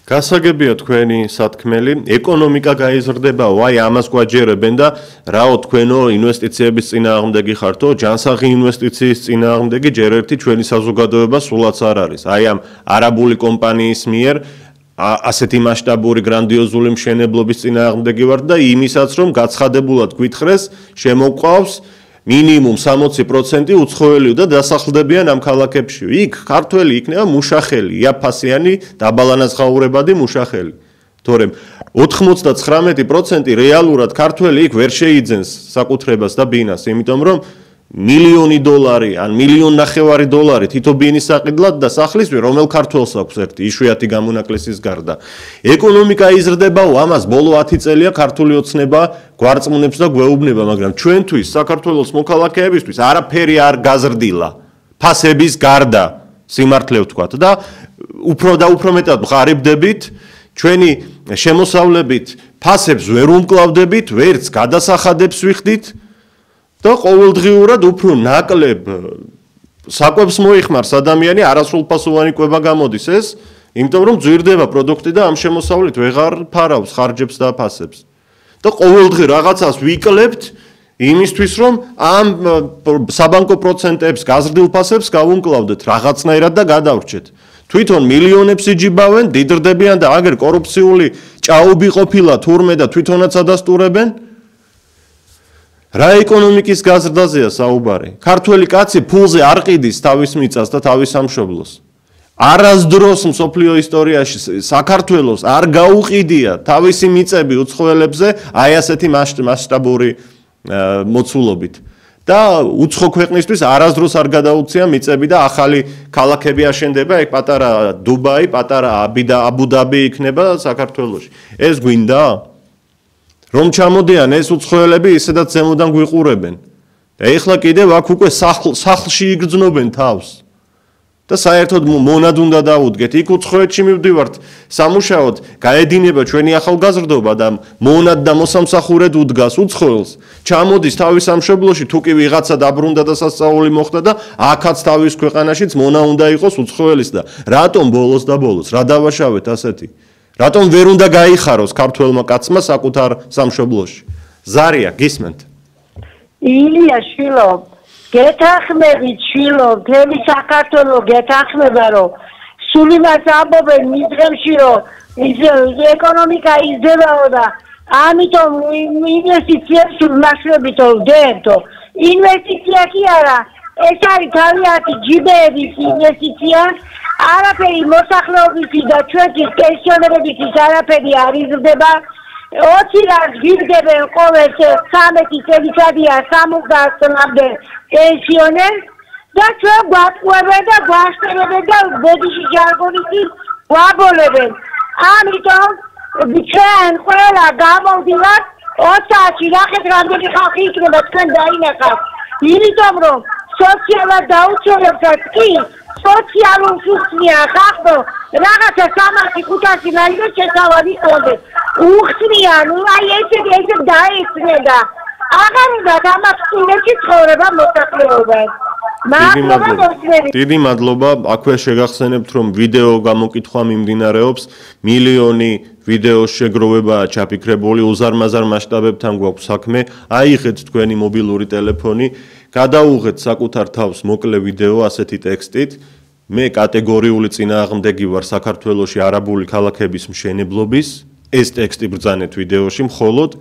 გასაგებია თქვენი სათქმელი, ეკონომიკა გაიზრდება, ვაი ამას გვაჯერებენ და რაო თქვენო ინვესტიციების წინააღმდეგი ხართო, ჯანსაღი ინვესტიციის წინააღმდეგი ჯერ ერთი ჩვენი საზოგადოება სულაც არ არის. აი ამ არაბული კომპანიის მიერ ასეთი მასშტაბური გრანდიოზული მშენებლობის წინააღმდეგი ვარ და იმისაც რომ გაცხადებულად გვითხრეს, შემოყვავს მინიმუმ 60% უცხოელი და დასახლდებიან ამ ქალაქებში. იქ ქართველი იქნება მუშახელი, იაფასიანი, დაბალანაზღაურებადი მუშახელი. თორემ 99% რეალურად ქართველი იქ ვერ შეიძენს საკუთრებას და ბინას, იმიტომ რომ $1,000,000 ან $1,500,000 თითო ბინის საყიდლად და სახლისთვის რომელ ქართველს აქვს ერთი იშვიათი გამონაკლისის გარდა. ეკონომიკა იზრდება, ამას ბოლო 10 წელია ქართული ოცნება გვარწმუნებს და გვეუბნება, მაგრამ ჩვენთვის საქართველოს მოქალაქეებისთვის არაფერი არ გაზრდილა. ფასების გარდა, სიმართლე ვთქვათ და უფრო მეტად ვღარიბდებით, ჩვენი შემოსავლებით ფასებს ვერ უმკლავდებით, ვერც გადასახადებს ვიხდით. და ყოველდღიურად უფრო ნაკლებ საკვებს მოიხმარს ადამიანი, არასრულფასოვანი კვება გამოდის ეს, იმიტომ რომ ძვირდება პროდუქტი და ამ შემოსავლით ვეღარ ფარავს ხარჯებს და ფასებს. და ყოველდღე რაღაცას ვიკლებთ იმისთვის, რომ ამ საბანკო პროცენტებს, გაზრდილ ფასებს გავუმკლავდეთ რაღაცნაირად და გადავრჩეთ. თვითონ მილიონებს იჯიბავენ, დიდრდებიან და აგერ კორუფციული ჭაობი ყოფილა თურმე და თვითონაც ადასტურებენ. რა ეკონომიკის გაზრდაზეა საუბარი? ქართველი კაცი ფულზე არ ყიდის თავის მიწას და თავის სამშობლოს. არასდროს მსოფლიო ისტორიაში საქართველოს არ გაუყიდია თავისი მიწები უცხოელებზე აი ასეთი მასშტაბური მოცულობით. და უცხო ქვეყნისთვის არასდროს არ გადაუცია მიწები და ახალი ქალაქები აშენდება, ეგ პატარა დუბაი, პატარა აბუ-დაბი იქნება საქართველოში. ეს გვინდა? რომ ჩამოდიან ეს უცხოელები ისედაც ზემოდან გვიყურებენ. და ეხლა კიდევ აქ უკვე სახლში იგრძნობენ თავს. და საერთოდ მონად უნდა დავუდგეთ. იქ უცხოეთში მივდივართ სამუშაოდ, გაედინება ჩვენი ახალგაზრდობა და მონად და მოსამსახურედ უდგას უცხოელს. ჩამოდის თავის სამშობლოში, თუ კი ვიღაცა დაბრუნდა და სასწაული მოხდა და აქაც თავის ქვეყანაშიც მონა უნდა იყოს უცხოელის და რატომ ბოლოს და ბოლოს რა დავაშავეთ ასეთი? რატომ ვერ უნდა გაიხაროს ქართველმა კაცმა საკუთარ სამშობლოში? ზარია, გისმენთ? ილია შვილო, გეთანხმებით შვილო, მთელი საქართველო გეთანხმება, რომ სულ იმას ამბობენ მის დღემში, რომ ეკონომიკა იზრდებაო და ამიტომ ინვესტიციებს ვნახლებითო ვდებთო. ინვესტიცია კი არა, ეს არის თავიანთი ჯიბეების ინვესტიცია. არაფერი მოსახლეობისთვის და ჩვენთვის პენსიონერებისთვის არაფერი არ იზრდება. 20 რას გიგდებენ ყოველ 13 წელიწადია 60-მდე პენსიონერს და ჩვენ გვატყუებენ და გვაშტერებენ და ბედიში ჟარგონით გვაბოლებენ. ამიტომ ჩვენ ყველა გამოვდივართ 20 საათში ნახეთ რამდენი ხალხი იქნება თქვენ დაინახავთ. იმიტომ რომ სოციალურად დაუცველებსაც კი სოციალურ სუხმია ხახო რაღაცა 300-500 ლარი და შესავალი ყოლდეს. უხსნიან, აი ესე დაეცნენ და აღარ უნდა ამას წინებში ცხოვრება მოსახლეობამ. დიდი მადლობა. აქვე შეგახსენებთ, რომ ვიდეო გამოკითხვა მიმდინარეობს, მილიონი ვიდეოს შეგროვებაა ჩაფიქრებული, უზარმაზარ მასშტაბებთან გვაქვს საქმე. აიღეთ თქვენი მობილური ტელეფონი, გადაუღეთ საკუთარ თავს მოკლე ვიდეო ასეთი ტექსტით. მე კატეგორიული წინააღმდეგი ვარ საქართველოში არაბული ქალაქების მშენებლობის. ეს ტექსტი ბრძანეთ ვიდეოში მხოლოდ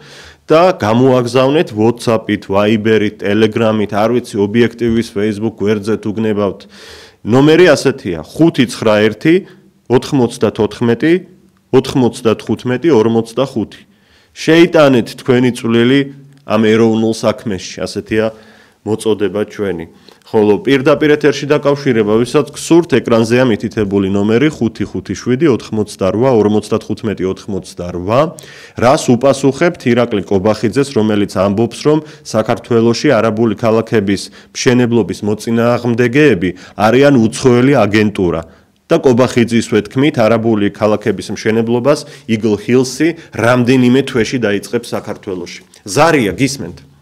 და გამოაგზავნეთ WhatsApp-ით, Viber-ით, Telegram-ით, არ ვიცი, ობიექტივის Facebook გვერდზე თუ გნებავთ. ნომერი ასეთია: 591 94 95 45. შეიტანეთ თქვენი წვლილი ამ ეროვნულ საქმეში, ასეთია მოწოდება ჩვენი. ხოლო პირდაპირ ეთერში დაკავშირება, ვისაც გსურთ, ეკრანზეა მითითებული ნომერი 557 98 88. რას უპასუხებთ ირაკლი კობახიძეს, რომელიც ამბობს, რომ საქართველოში არაბული ქალაქების მშენებლობის მოწინააღმდეგეები არიან უცხოელი აგენტურა. და კობახიძისვე თქმით, არაბული ქალაქების მშენებლობას Eagle Hills-ი რამდენიმე თვეში დაიწყებს საქართველოში. ზარია, გისმენთ?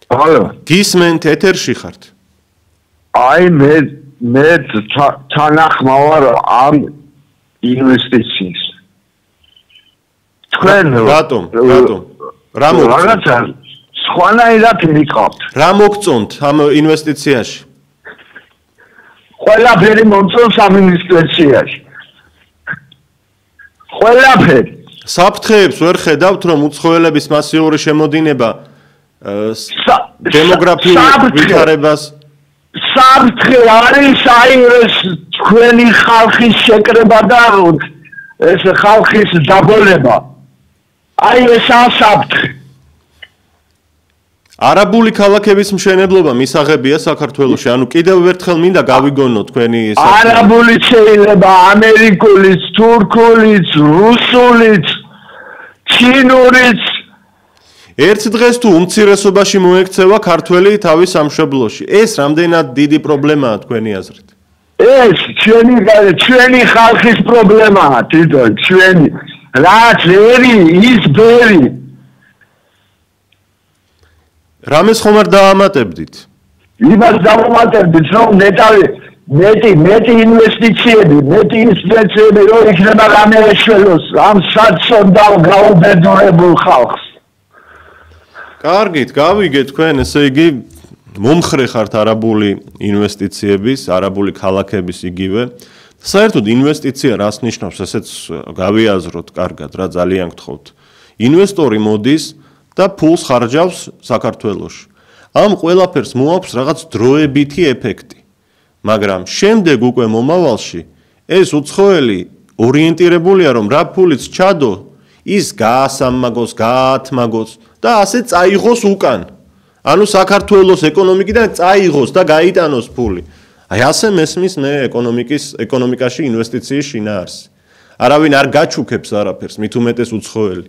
ალო, გისმენთ, ეთერში ხართ? აი მე მე თანახმავარ ამ ინვესტიციის. თქვენ რატომ? რა მოგწონთ? სხვანაირად მიყავთ. რა მოგწონთ ამ ინვესტიციაში? ყველაფერი მომწონს ამ ინვესტიციაში. ყველაფერი. საფრთხეებს ვერ ხედავთ, რომ უცხოელების მასიური შემოდინება დემოგრაფიულ ვითარებას საფრთხე არის ეს თქვენი ხალხის შეკრება და ეს ხალხის დაბოლება. აი ეს საფრთხე. არაბული ქალაქების მშენებლობა მისაღებია საქართველოში. ანუ კიდევ ერთხელ მინდა გავიგონო თქვენი არაბული შეიძლება ამერიკულიც, თურქულიც, რუსულიც, ჩინურიც. ერთ დღეს თუ უმცირესობაში მოექცევა ქართველი თავის სამშობლოში. ეს რამდენად დიდი პრობლემაა თქვენი აზრით? ეს ჩვენი ხალხის პრობლემაა, თვითონ ჩვენი. რაც ერი ის ბერი. რამეს ხომ არ დაამატებდით? იმას დავამატებდით, რომ მეტი ინვესტიციები, რომ იქნება რამე ეშველოს ამ საცოდნ და გაუბედურებულ ხალხს. კარგით, გავიგეთ თქვენ, ესე იგი მომხრე ხართ არაბული ინვესტიციების, არაბული ქალაქების იგივე. საერთოდ ინვესტიცია რას ნიშნავს, ესეც გავიაზროთ კარგად, რა ძალიან გთხოვთ. ინვესტორი მოდის და ფულს ხარჯავს საქართველოში. ამ ყველაფერს მოაქვს რაღაც დროებითი ეფექტი. მაგრამ შემდეგ უკვე მომავალში ეს უცხოელი ორიენტირებულია, რომ რა ფულიც ჩადო, ის გაასამაგოს, გაათმაგოს და ასე წაიღოს უკან. ანუ საქართველოს ეკონომიკიდან წაიღოს და გაიტანოს ფული. აი ასე მესმის მე ეკონომიკაში ინვესტიციის შინაარსი. არავინ არ გაჩუქებს არაფერს, მით უმეტეს უცხოელი.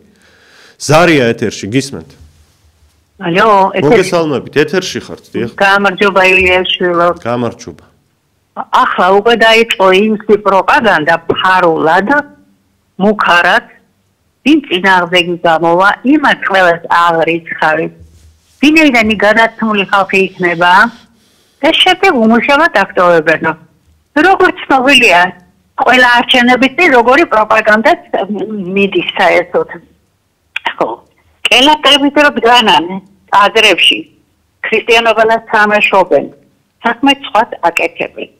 ზარია ეთერში, გისმენთ? ალო, მოგესალმებით, ეთერში ხართ, დიახ. გამარჯობა ილიაშვილო. გამარჯობა. ახლა უკვე დაიწყო იმისი პროპაგანდა ფარულად, მუქარად, ვინ წინააღმდეგი გამოვა, იმას ყველას აღრიცხავით. ვინაიდან განათმული ხალხი იქნება, ეს შემდეგ უმუშავად აქტოვებენო. როგორც ცნობილია, ყველა არჩევნების წინ როგორი პროპაგანდაც მიდის საერთოდ. ხო, კელაკებით რომ დგანან აზრებში, ქრისტიანობანაც თამაშობენ, საქმეც სხვას აკეთებენ.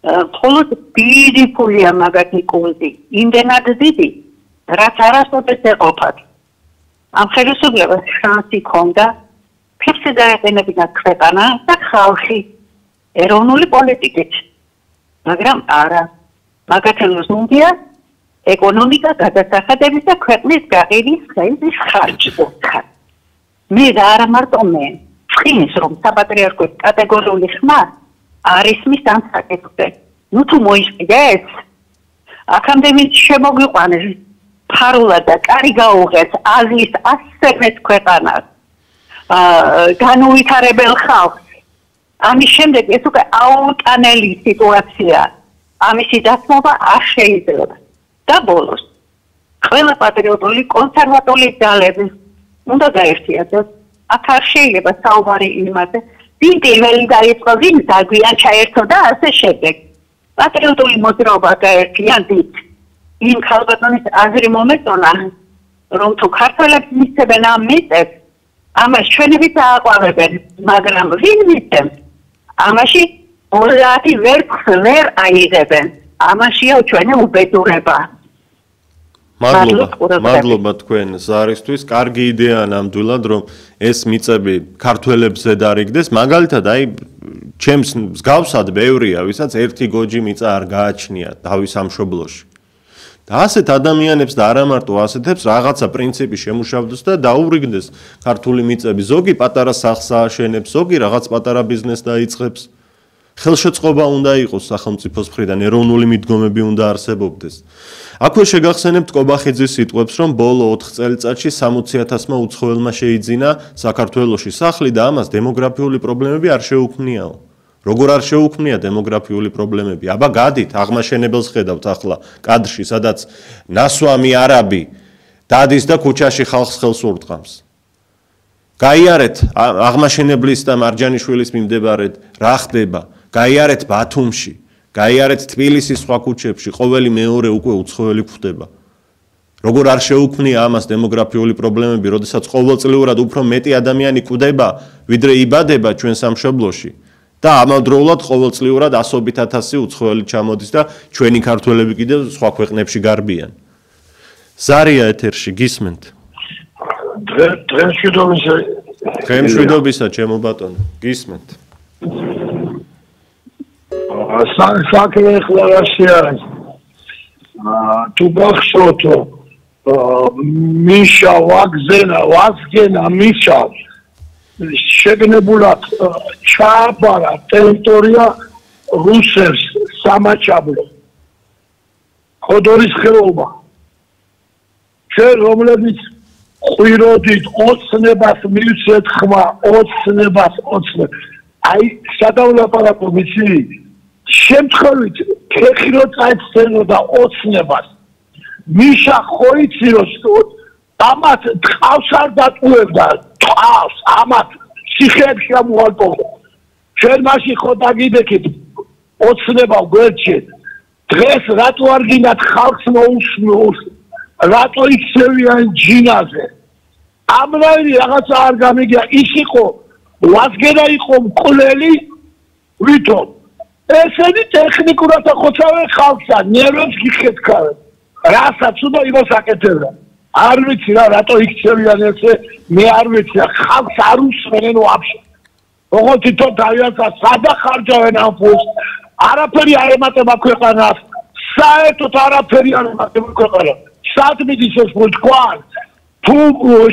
მხოლოდ დიდი ფულია მაგათი კულტი, იმდენად დიდი, რაც არასოდეს ეყოფათ. ამ ხელისუფლებას შანსი ჰქონდა ფიქსი დაეყენებინა ქვეყანა და ხალხი ეროვნული პოლიტიკით. მაგრამ არა, მაგათელოს უნდია ეკონომიკა გადასახადების და ქვეყნის გაყიდვის ხეების ხარჯი. მე და არა მარტო მე, ვხილის რომ საპატრიარქოს კატეგორიული ხმა არის მის დამსაკეთზე. ნუ თუ მოიშყიდეს, აქამდე მის შემოგვიყვანეს ფარულად და კარი გაუღეს აზიის ასე მეც ქვეყანას. განუვითარებელ ხალხს. ამის შემდეგ ეს უკვე აუტანელი სიტუაცია. ამისი დასმობა არ შეიძლება. და ბოლოს, ყველა პატრიოტული კონსერვატორული ძალები უნდა გაერთიათ. აქ არ შეიძლება საუბარი იმაზე, ვინ პირველი დაიწყო, ვინ დაგვიან ჩაერთო და ასე შემდეგ. პატრიოტული მოძრაობა გაერთიან დიდ. იმ ქალბატონის აზრი მომეწონა, რომ თუ ქართველებს მისცემენ ამ მიწებს, ამას ჩვენები დააყვავებენ, მაგრამ ვინ მისცემს? ამაში 30 ვერცხს ვერ აიღებენ. ამაშია ჩვენი უბედურება. მადლობა თქვენ ზარისთვის. კარგი იდეაა ნამდვილად, რომ ეს მიწები ქართველებზე დარიგდეს. მაგალითად, აი ჩემს მსგავსად ბევრია, ვისაც ერთი გოჯი მიწა არ გააჩნია თავის სამშობლოში. და ასეთ ადამიანებს და არა მარტო ასეთებს რაღაცა პრინციპი შემუშავდეს და დაურიგდეს ქართული მიწები. ზოგი პატარა სახლს ააშენებს, ზოგი რაღაც პატარა ბიზნესს დაიწყებს. ხელშეწყობა უნდა იყოს სახელმწიფოს მხრიდან, ეროვნული მიდგომები უნდა არსებობდეს. აქვე შეგახსენებთ კობახიძის სიტყვებს, რომ ბოლო 4 წელიწადში 60,000-მა უცხოელმა შეიძინა საქართველოში სახლი და ამას დემოგრაფიული პრობლემები არ შეუქმნიაო. როგორ არ შეუქმნია დემოგრაფიული პრობლემები? აბა გადით, აღმაშენებელს ხედავთ ახლა კადრში, სადაც ნასვამი არაბი დადის და ქუჩაში ხალხს ხელს ურტყამს. გაიარეთ აღმაშენებლის და მარჯანიშვილის მიმდებარედ რა ხდება? გაიარეთ ბათუმში, გაიარეთ თბილისის სხვა ქუჩებში, ყოველი მეორე უკვე უცხოელი გვხდება. როგორ არ შეუქმნია ამას დემოგრაფიული პრობლემები, როდესაც ყოველწლიურად უფრო მეტი ადამიანი კვდება, ვიდრე იბადება ჩვენ სამშობლოში. და ამავდროულად ყოველწლიურად ასობით ათასი უცხოელი ჩამოდის და ჩვენი ქართველები კიდევ სხვა ქვეყნებში გარბიან. ზარია ეთერში გისმენთ. დღემშვიდობისა ჩემო ბატონო, გისმენთ. საქმე ახლა რაში არის? თუ ბახშოთო მიშა ვაგზენა მიშა შეგნებულად ჩააბარა ტერიტორია რუსებს სამაჩაბლო ხოდორის ხეობა ჩვენ რომლებიც ყვიროდით ოცნებას მივცეთ ხმა ოცნებას აი სადავლაპარაკო მიცი შემთხვევით ფეხი რო წაეცნოდა ოცნებას მიშა ხოიციროს ამათ ტყავს არ დატუებდა ტყავს ამათ ციხეებში ამოალტო ჩვენ მაშინ ხო დაგიდექით ოცნება გვერდში დღეს რატო არ გინდათ ხალხს მოусმოს რატო იქცევიან ჯინაზე ამრავი რაღაცა არ გამიგია ის იყო ვაზგერა იყო მკვლელი ვითომ ესენი ტექნიკურად ახოცავენ ხალხსა ნერვებს გიხეთქავენ რასაც უნდა იმას აკეთებენ არ ვიცი რა რატო იქცევიან ესე მე არ ვიცი ხალხს არ უსმენენ ვაფშე ოღონდ თვითონ დავიარსა სადახარჯავენ ამ ფულს არაფერი არ ემატება ქვეყანას საერთოდ არაფერი არ ემატება ქვეყანას სად მიდის ეს ფული თქვენ თუ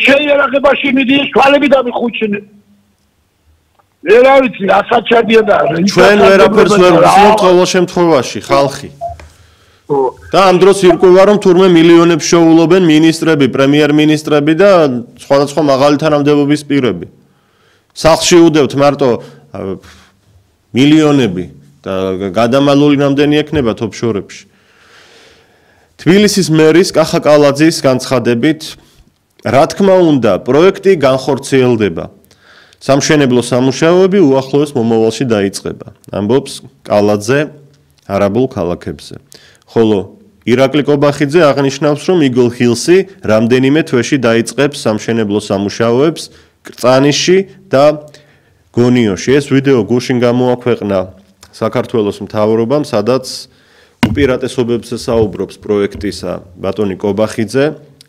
შეიარაღებაში მიდის თვალები დამიხუჩინე მე რა ვიცი რასაც ჩადიოდა ჩვენ ვერაფერს ვერ ვცნობთ ყოველ შემთხვევაში ხალხი და ამ დროს ირკვევა რომ თურმე მილიონებს შეულობენ მინისტრები, პრემიერ-მინისტრები და სხვადასხვა მაღალი თანამდებობის პირები. სახლში უდევთ მარტო მილიონები და გადამალული რამდენი ექნება თოფშორებში. თბილისის მერის კახა კალაძის განცხადებით, რა თქმა უნდა, პროექტი განხორციელდება. სამშენებლო სამუშაოები უახლოეს მომავალში დაიწყება. ამბობს კალაძე არაბულ ქალაქებზე. ხოლო ირაკლი კობახიძე აღნიშნავს, რომ იგორ ჰილსი რამდენიმე თვეში დაიწყებს სამშენებლო სამუშაოებს კრწანიშში და გონიოში. ეს ვიდეო გუშინ გამოაქვეყნა საქართველოს მთავრობამ, სადაც უპირატესობებზე საუბრობს პროექტისა ბატონი კობახიძე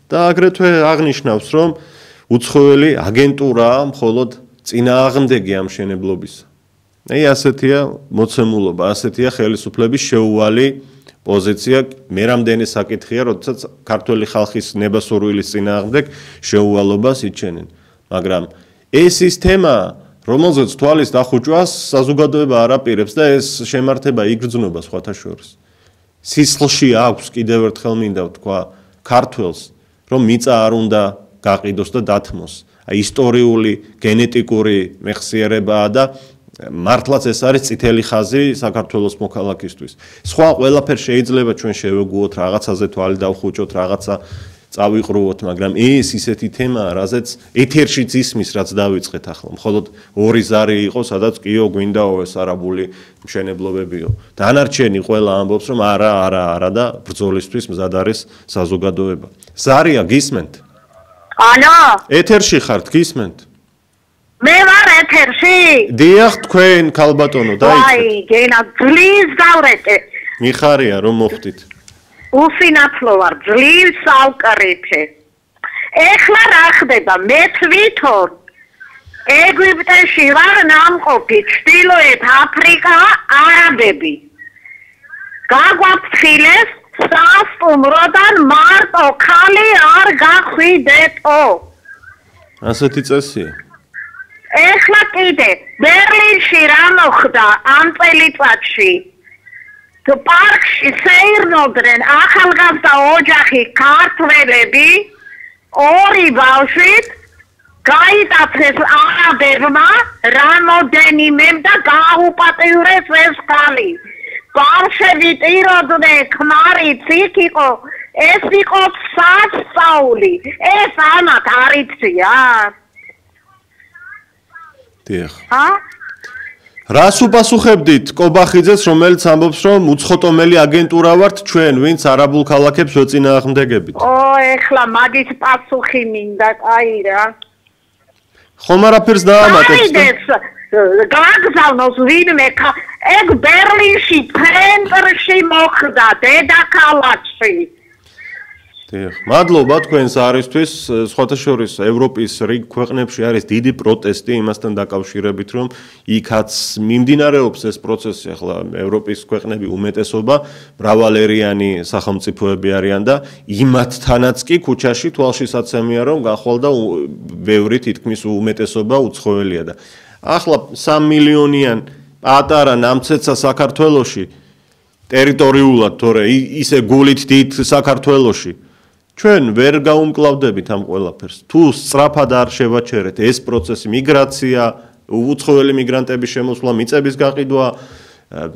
და აგრეთვე აღნიშნავს, რომ უცხოელი აგენტურაა მხოლოდ წინააღმდეგი ამ მშენებლობისა. აი ასეთია მოცემულობა, ასეთია ხელისუფლების შეუვალი პოზიცია მე რამდენი საკითხია, როდესაც ქართული ხალხის ნებასურვილის წინააღმდეგ შეუვალობას იჩენენ. მაგრამ ეს ის თემა, რომელზეც თვალის დახუჭვას საზოგადოება არ აპირებს და ეს შემართება იგრძნობა სხვათა შორის. სისხლში აქვს კიდევ ერთხელ მინდა ვთქვა ქართველს, რომ მიწა არ უნდა გაყიდოს და დათმოს. აი ისტორიული, გენეტიკური მეხსიერებაა და მართლაც ეს არის წითელი ხაზი საქართველოს მოქალაქისთვის. სხვა ყველაფერ შეიძლება ჩვენ შევეგუოთ, რაღაცაზე თვალი დავხუჭოთ, რაღაცა წავიყრუოთ, მაგრამ ეს ისეთი თემაა, რაზეც ეთერშიც ისმის, რაც დავიწყეთ ახლა. მხოლოდ ორი ზარი იყო, სადაც კიო გვინდაო ეს არაბული მშენებლობებიო. დანარჩენი ყველა ამბობს, რომ არა და ბრძოლისთვის მზად არის საზოგადოება. ზარია გისმენთ? ალო? ეთერში ხართ, გისმენთ? მე ვარ ეთერში? დიახ, თქვენ ქალბატონო, დაიწყეთ. აი, გენა ძლივს გავრეტე. მიხარია რომ მოხდით. უსინათლო ვარ, ძლივს ავკრიფე. ეხლა რა ხდება? მე თვითონ ეგვიპტეში ვარ ნამყოფი, ჩრდილოეთ აფრიკა, არაბები. გაგვაფრთხილეს სასტუმროდან მარტო ხალი არ გახვიდეთო. ასეთი წესია. ეხლა კიდე ბერლინში რა მოხდა ამ წელიწადში? თუ პარკში სეირნობდნენ ახალგაზრდა ოჯახი ქართველები, ორი ბავშვით გაიტაცეს არაბებმა რამოდენიმემ და გააუპატიურეს ეს ხალი. ბავშვები ტიროდნენ, ქმარიც იქ იყო, ეს იყო სასწაული, ეს ამათ არიცია. დიახ. რას უპასუხებდით კობახიძეს, რომელიც ამბობს, რომ უცხოტომელი აგენტურა ვართ ჩვენ, ვინც არაბულ ქალაქებს ვეწინააღმდეგებით? ეხლა მაგის პასუხი მინდა, აი რა. ხომ არაფერს დაამატებს? გაგზავნოს ვინმე, ეგ ბერლინში, ცენტრში მოხდა, დედაქალაქში. მადლობა თქვენს არისთვის, სხვათა შორის ევროპის რიგ ქვეყნებში არის დიდი პროტესტი იმასთან დაკავშირებით, რომ იქაც მიმდინარეობს ეს პროცესი, ახლა ევროპის ქვეყნები უმეტესობა მრავალერიანი სახელმწიფოები არიან და იმათთანაც კი ქუჩაში თვალშისაცემია, რომ გახვალდა ბევრი თითქმის უმეტესობა უცხოელია და ახლა 3 მილიონიან პატარა ნამცეცა საქართველოში ტერიტორიულად თორე ისე გულით დიდ საქართველოში ჩვენ ვერ გაუმკლავდებით ამ ყველაფერს. თუ სწრაფად არ შევაჩერეთ ეს პროცესი, მიგრაცია, უცხოელი მიგრანტების შემოსვლა, მიწების გაყიდვა,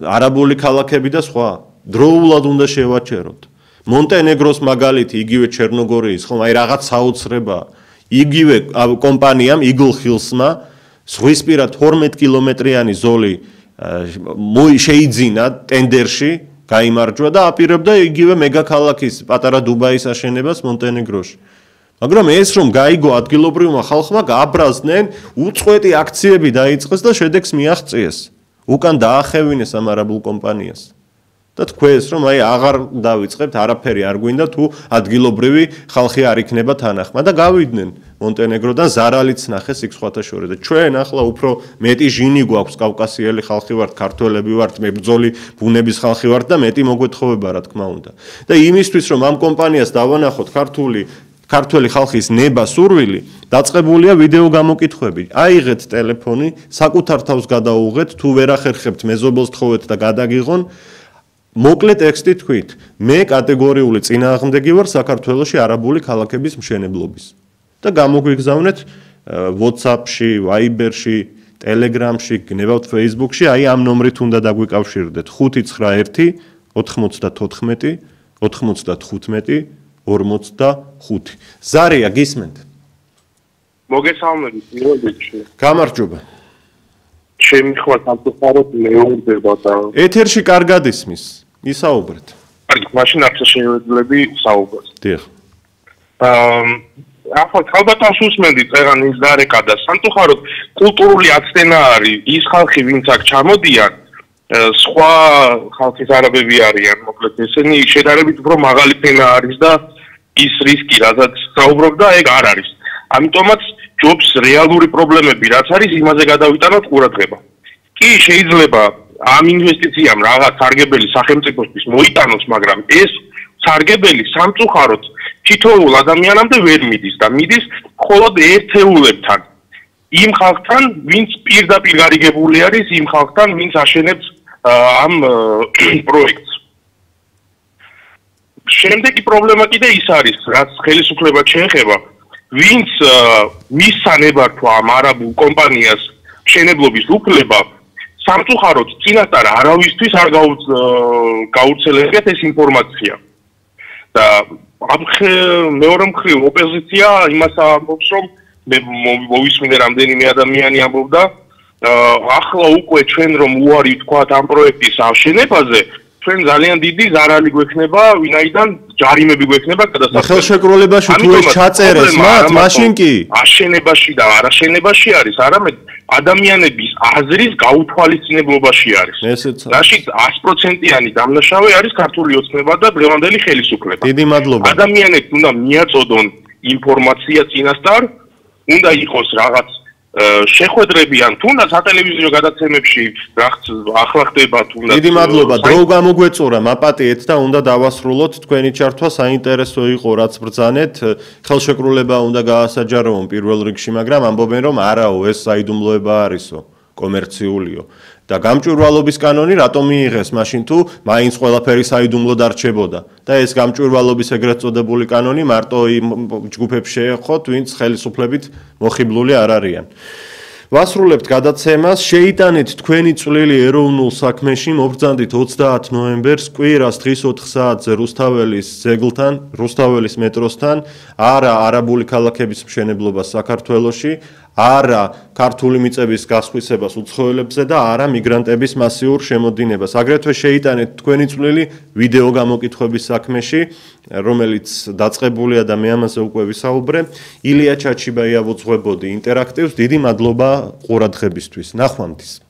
არაბული ქალაქები და სხვა, დროულად უნდა შევაჩეროთ. მონტენეგროს მაგალითი, იგივე ჩერნოგორიის, ხომ აი რაღაც საოცრება, იგივე კომპანიამ Eagle Hills-მა ზღვისპირა 12 კილომეტრიანი ზოლი შეიძინა ტენდერში გაიმარჯვა და აპირებდა იგივე მეგაქალაქის პატარა დუბაის აშენებას მონტენეგროში. მაგრამ ეს რომ გაიგო ადგილობრივმა ხალხმა გააბრაზდნენ, უწყვეტი აქციები დაიწყეს და შედეგს მიაღწიეს. უკან დაახევინეს ამ არაბულ კომპანიას. და თქვენს რომ აი აღარ დავიწყებთ, არაფერი არ გვინდა თუ ადგილობრივი ხალხი არ იქნება თანახმა და გავიდნენ მონტენეგროდან ზარალიც ნახეს იქ სხვათა შორის და ჩვენ ახლა უფრო მეტი ჟინი გვაქვს კავკასიელი ხალხი ვართ, ქართველები ვართ, მებრძოლი ბუნების ხალხი ვართ და მეტი მოგვითხოვება რა თქმა უნდა. და იმისთვის რომ ამ კომპანიას დავანახოთ ქართველი ხალხის ნება სურვილი, დაწყებულია ვიდეო გამოკითხვები. აიღეთ ტელეფონი, საკუთარ თავს გადაუღეთ, თუ ვერ ახერხებთ მეზობელს თხოვეთ და გადაგიღონ. მოკლე ტექსტი თქვით, მე კატეგორიული წინააღმდეგი ვარ საქართველოში არაბული ქალაქების მშენებლობის. და გამოგვიგზავნეთ WhatsApp-ში, Viber-ში, Telegram-ში, გნებავთ Facebook-ში, აი ამ ნომრით უნდა დაგვიკავშირდეთ 591 94 95 45. ზარია გისმენთ? მოგესალმებით, მიროდიჩი. გამარჯობა. ჩემი ხმა სამწუხაროდ მეორდება და ეთერში კარგად ისმის. ისაუბრეთ. კარგი, მაშინ არ შევეძლები საუბრს. დიახ. ახლა ხალბატონს უსმენდი წერანის გარეკა და სამწუხაროდ კულტურული აცდენა არის ის ხალხი, ვინც აქ ჩამოდიან, სხვა ხალხის არაბები არიან, მოკლედ ესენი შედარებით უფრო მაღალი ფენა არის და ის რისკი, რაზეც საუბრობდა, ეგ არ არის. ამიტომაც ჯობს რეალური პრობლემები, რაც არის, იმაზე გადავიტანოთ ყურადღება. კი, შეიძლება ამ ინვესტიციამ რაღაც სარგებელი სახელმწიფოსთვის მოიტანოს, მაგრამ ეს სარგებელი სამწუხაროდ თითოეულ ადამიანამდე ვერ მიდის და მიდის მხოლოდ ერთეულებთან. იმ ხალხთან, ვინც პირდაპირ გარიგებული არის, იმ ხალხთან, ვინც აშენებს ამ პროექტს. შემდეგი პრობლემა კიდე ის არის, რაც ხელისუფლებას შეეხება, ვინც მისცა ნებართვა ამ არაბულ კომპანიას მშენებლობის უფლება, სამწუხაროდ წინასწარ არავისთვის არ გაუცელებიათ ეს ინფორმაცია. და მეორე მხრივ ოპოზიცია იმას ამბობს, რომ მე მოვისმინე რამდენიმე ადამიანი ამბობდა, ახლა უკვე ჩვენ რომ უარი ვთქვათ ამ პროექტის აღშენებაზე, ჩვენ ძალიან დიდი ზარალი გვექნება, ვინაიდან ჯარიმები გვექნება გადასახადად. ხელშეკრულებაში თუ ეს ჩაწერეს, მაშინ კი აშენებაში და არაშენებაში არის, არამედ ადამიანების აზრის გაუთვალისწინებლობაში არის. რაშიც 100%-იანი დამნაშავე არის ქართული ოცნება და დღევანდელი ხელისუფლება. დიდი მადლობა. ადამიანებს უნდა მიაწოდონ ინფორმაცია წინასწარ, უნდა იყოს რაღაც შეხვედრები ან თუნდაც სატელევიზიო გადაცემებში რაღაც ახლა ხდება თუნდაც. დიდი მადლობა, დრო გამოგვეწურა, მაპატიეთ და უნდა დავასრულოთ თქვენი ჩართვა, საინტერესო იყო რაც ბრძანეთ. ხელშეკრულება უნდა გაასაჯაროონ პირველ რიგში, მაგრამ ამბობენ რომ არაო, ეს საიდუმლოება არისო, კომერციულიო. და გამჭვირვალობის კანონი რატომ მიიღეს მაშინ თუ მაინც ყველაფერი საიდუმლოდ არ რჩებოდა და ეს გამჭვირვალობის ეგრეთ წოდებული კანონი მარტო იმ ჯგუფებს შეეხოთ, ვინც ხელისუფლებით მოხიბლული არ არიან. ვასრულებთ გადაცემას, შეიტანეთ თქვენი წვლილი ეროვნულ საქმეში, მობრძანდით 30 ნოემბერს კვირას დღის 4 საათზე რუსთაველის ძეგლთან, რუსთაველის მეტროსთან, არაბული ქალაქების მშენებლობას საქართველოში, არა ქართული მიწების გასხვისებას უცხოელებზე და არა მიგრანტების მასიურ შემოდინებას. აგრეთვე შეიტანეთ თქვენი წვლილი ვიდეო გამოკითხვების საქმეში, რომელიც დაწყებულია და მე ამაზე უკვე ვისაუბრე. ილია ჩაჩიბაია ვუძღვებოდი ინტერაქტივს. დიდი მადლობა ყურადღებისთვის. ნახვამდის.